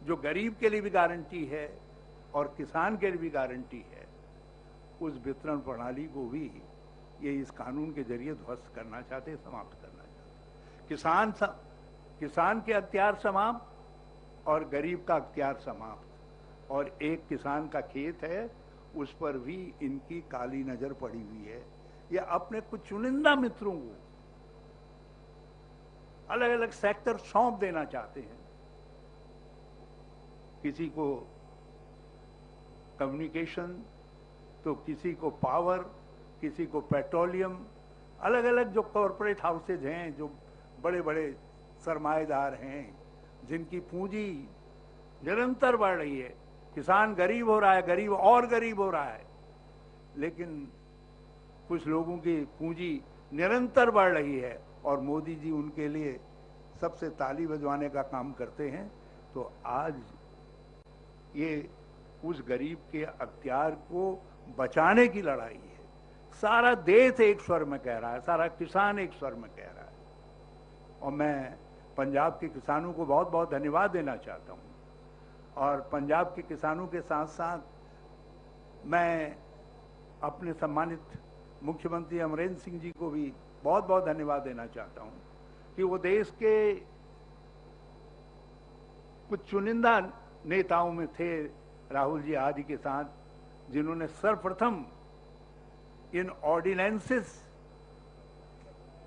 जो गरीब के लिए भी गारंटी है और किसान के लिए भी गारंटी है, उस वितरण प्रणाली को भी ये इस कानून के जरिए ध्वस्त करना चाहते, समाप्त करना चाहते। किसान के अख्तियार समाप्त और गरीब का अख्तियार समाप्त। और एक किसान का खेत है, उस पर भी इनकी काली नजर पड़ी हुई है। ये अपने कुछ चुनिंदा मित्रों को अलग अलग सेक्टर सौंप देना चाहते हैं। किसी को कम्युनिकेशन, तो किसी को पावर, किसी को पेट्रोलियम। अलग अलग जो कॉरपोरेट हाउसेज हैं, जो बड़े बड़े सरमाएदार हैं, जिनकी पूंजी निरंतर बढ़ रही है। किसान गरीब हो रहा है, गरीब और गरीब हो रहा है, लेकिन कुछ लोगों की पूंजी निरंतर बढ़ रही है और मोदी जी उनके लिए सबसे ताली बजवाने का काम करते हैं। तो आज ये उस गरीब के अख्तियार को बचाने की लड़ाई है। सारा देश एक स्वर में कह रहा है, सारा किसान एक स्वर में कह रहा है। और मैं पंजाब के किसानों को बहुत बहुत धन्यवाद देना चाहता हूँ। और पंजाब के किसानों के साथ साथ मैं अपने सम्मानित मुख्यमंत्री अमरेंद्र सिंह जी को भी बहुत बहुत धन्यवाद देना चाहता हूँ कि वो देश के कुछ चुनिंदा नेताओं में थे, राहुल जी आदि के साथ, जिन्होंने सर्वप्रथम इन ऑर्डिनेंसेस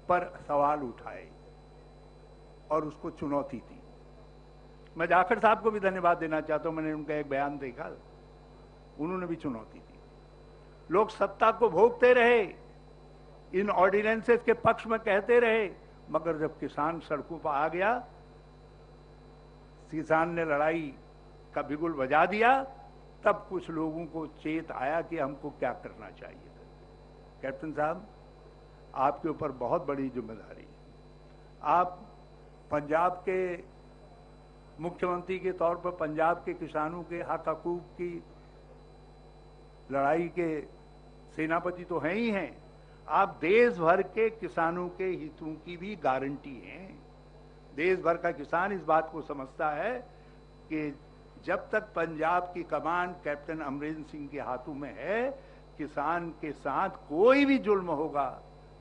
पर सवाल उठाए और उसको चुनौती दी। मैं जाखड़ साहब को भी धन्यवाद देना चाहता हूं। मैंने उनका एक बयान देखा, उन्होंने भी चुनौती दी। लोग सत्ता को भोगते रहे, इन ऑर्डिनेंसेस के पक्ष में कहते रहे, मगर जब किसान सड़कों पर आ गया, किसान ने लड़ाई का बिगुल बजा दिया, तब कुछ लोगों को चेत आया कि हमको क्या करना चाहिए। कैप्टन साहब, आपके ऊपर बहुत बड़ी जिम्मेदारी है। आप पंजाब के मुख्यमंत्री के तौर पर पंजाब के किसानों के हक हकूक की लड़ाई के सेनापति तो हैं ही हैं, आप देश भर के किसानों के हितों की भी गारंटी हैं। देश भर का किसान इस बात को समझता है कि जब तक पंजाब की कमान कैप्टन अमरिंदर सिंह के हाथों में है, किसान के साथ कोई भी जुल्म होगा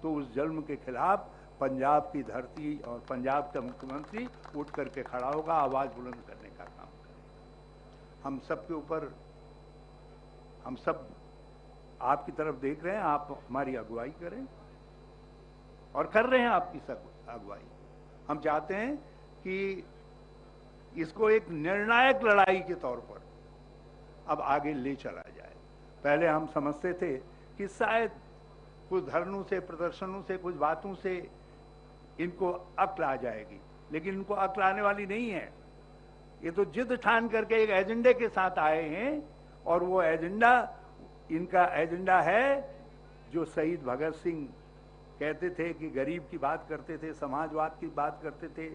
तो उस जुल्म के खिलाफ पंजाब की धरती और पंजाब का मुख्यमंत्री उठ करके खड़ा होगा, आवाज बुलंद करने का काम करेगा। हम सब के ऊपर, हम सब आपकी तरफ देख रहे हैं, आप हमारी अगुवाई करें और कर रहे हैं आपकी सब अगुवाई। हम चाहते हैं कि इसको एक निर्णायक लड़ाई के तौर पर अब आगे ले चला जाए। पहले हम समझते थे कि शायद कुछ धरनों से, प्रदर्शनों से, कुछ बातों से इनको अक्ल आ जाएगी, लेकिन इनको अक्ल आने वाली नहीं है। ये तो जिद ठान करके एक एजेंडे के साथ आए हैं, और वो एजेंडा, इनका एजेंडा है जो शहीद भगत सिंह कहते थे कि गरीब की बात करते थे, समाजवाद की बात करते थे,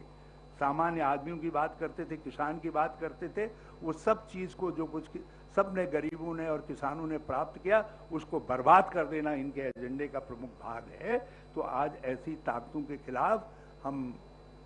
सामान्य आदमियों की बात करते थे, किसान की बात करते थे। वो सब चीज को जो कुछ सब ने, गरीबों ने और किसानों ने प्राप्त किया, उसको बर्बाद कर देना इनके एजेंडे का प्रमुख भाग है। तो आज ऐसी ताकतों के खिलाफ हम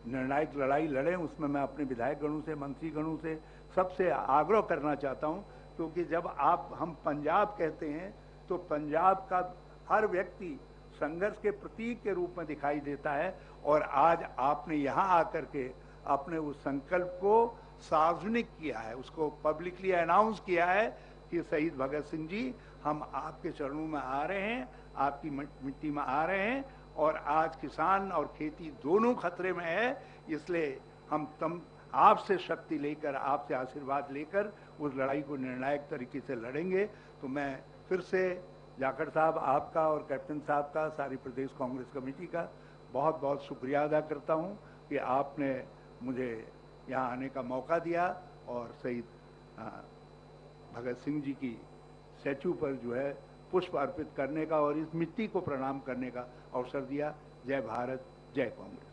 निर्णायक लड़ाई लड़ें। उसमें मैं अपने विधायक गणों से, मंत्री गणों से सबसे आग्रह करना चाहता हूं, क्योंकि जब हम पंजाब कहते हैं तो पंजाब का हर व्यक्ति संघर्ष के प्रतीक के रूप में दिखाई देता है। और आज आपने यहाँ आकर के अपने उस संकल्प को सार्वजनिक किया है, उसको पब्लिकली अनाउंस किया है कि शहीद भगत सिंह जी, हम आपके चरणों में आ रहे हैं, आपकी मिट्टी में आ रहे हैं। और आज किसान और खेती दोनों खतरे में है, इसलिए हम आपसे शक्ति लेकर, आपसे आशीर्वाद लेकर उस लड़ाई को निर्णायक तरीके से लड़ेंगे। तो मैं फिर से जाखड़ साहब, आपका और कैप्टन साहब का, सारी प्रदेश कांग्रेस कमेटी का बहुत बहुत शुक्रिया अदा करता हूं कि आपने मुझे यहाँ आने का मौका दिया और शहीद भगत सिंह जी की स्टैचू पर जो है पुष्प अर्पित करने का और इस मिट्टी को प्रणाम करने का अवसर दिया। जय भारत, जय कांग्रेस।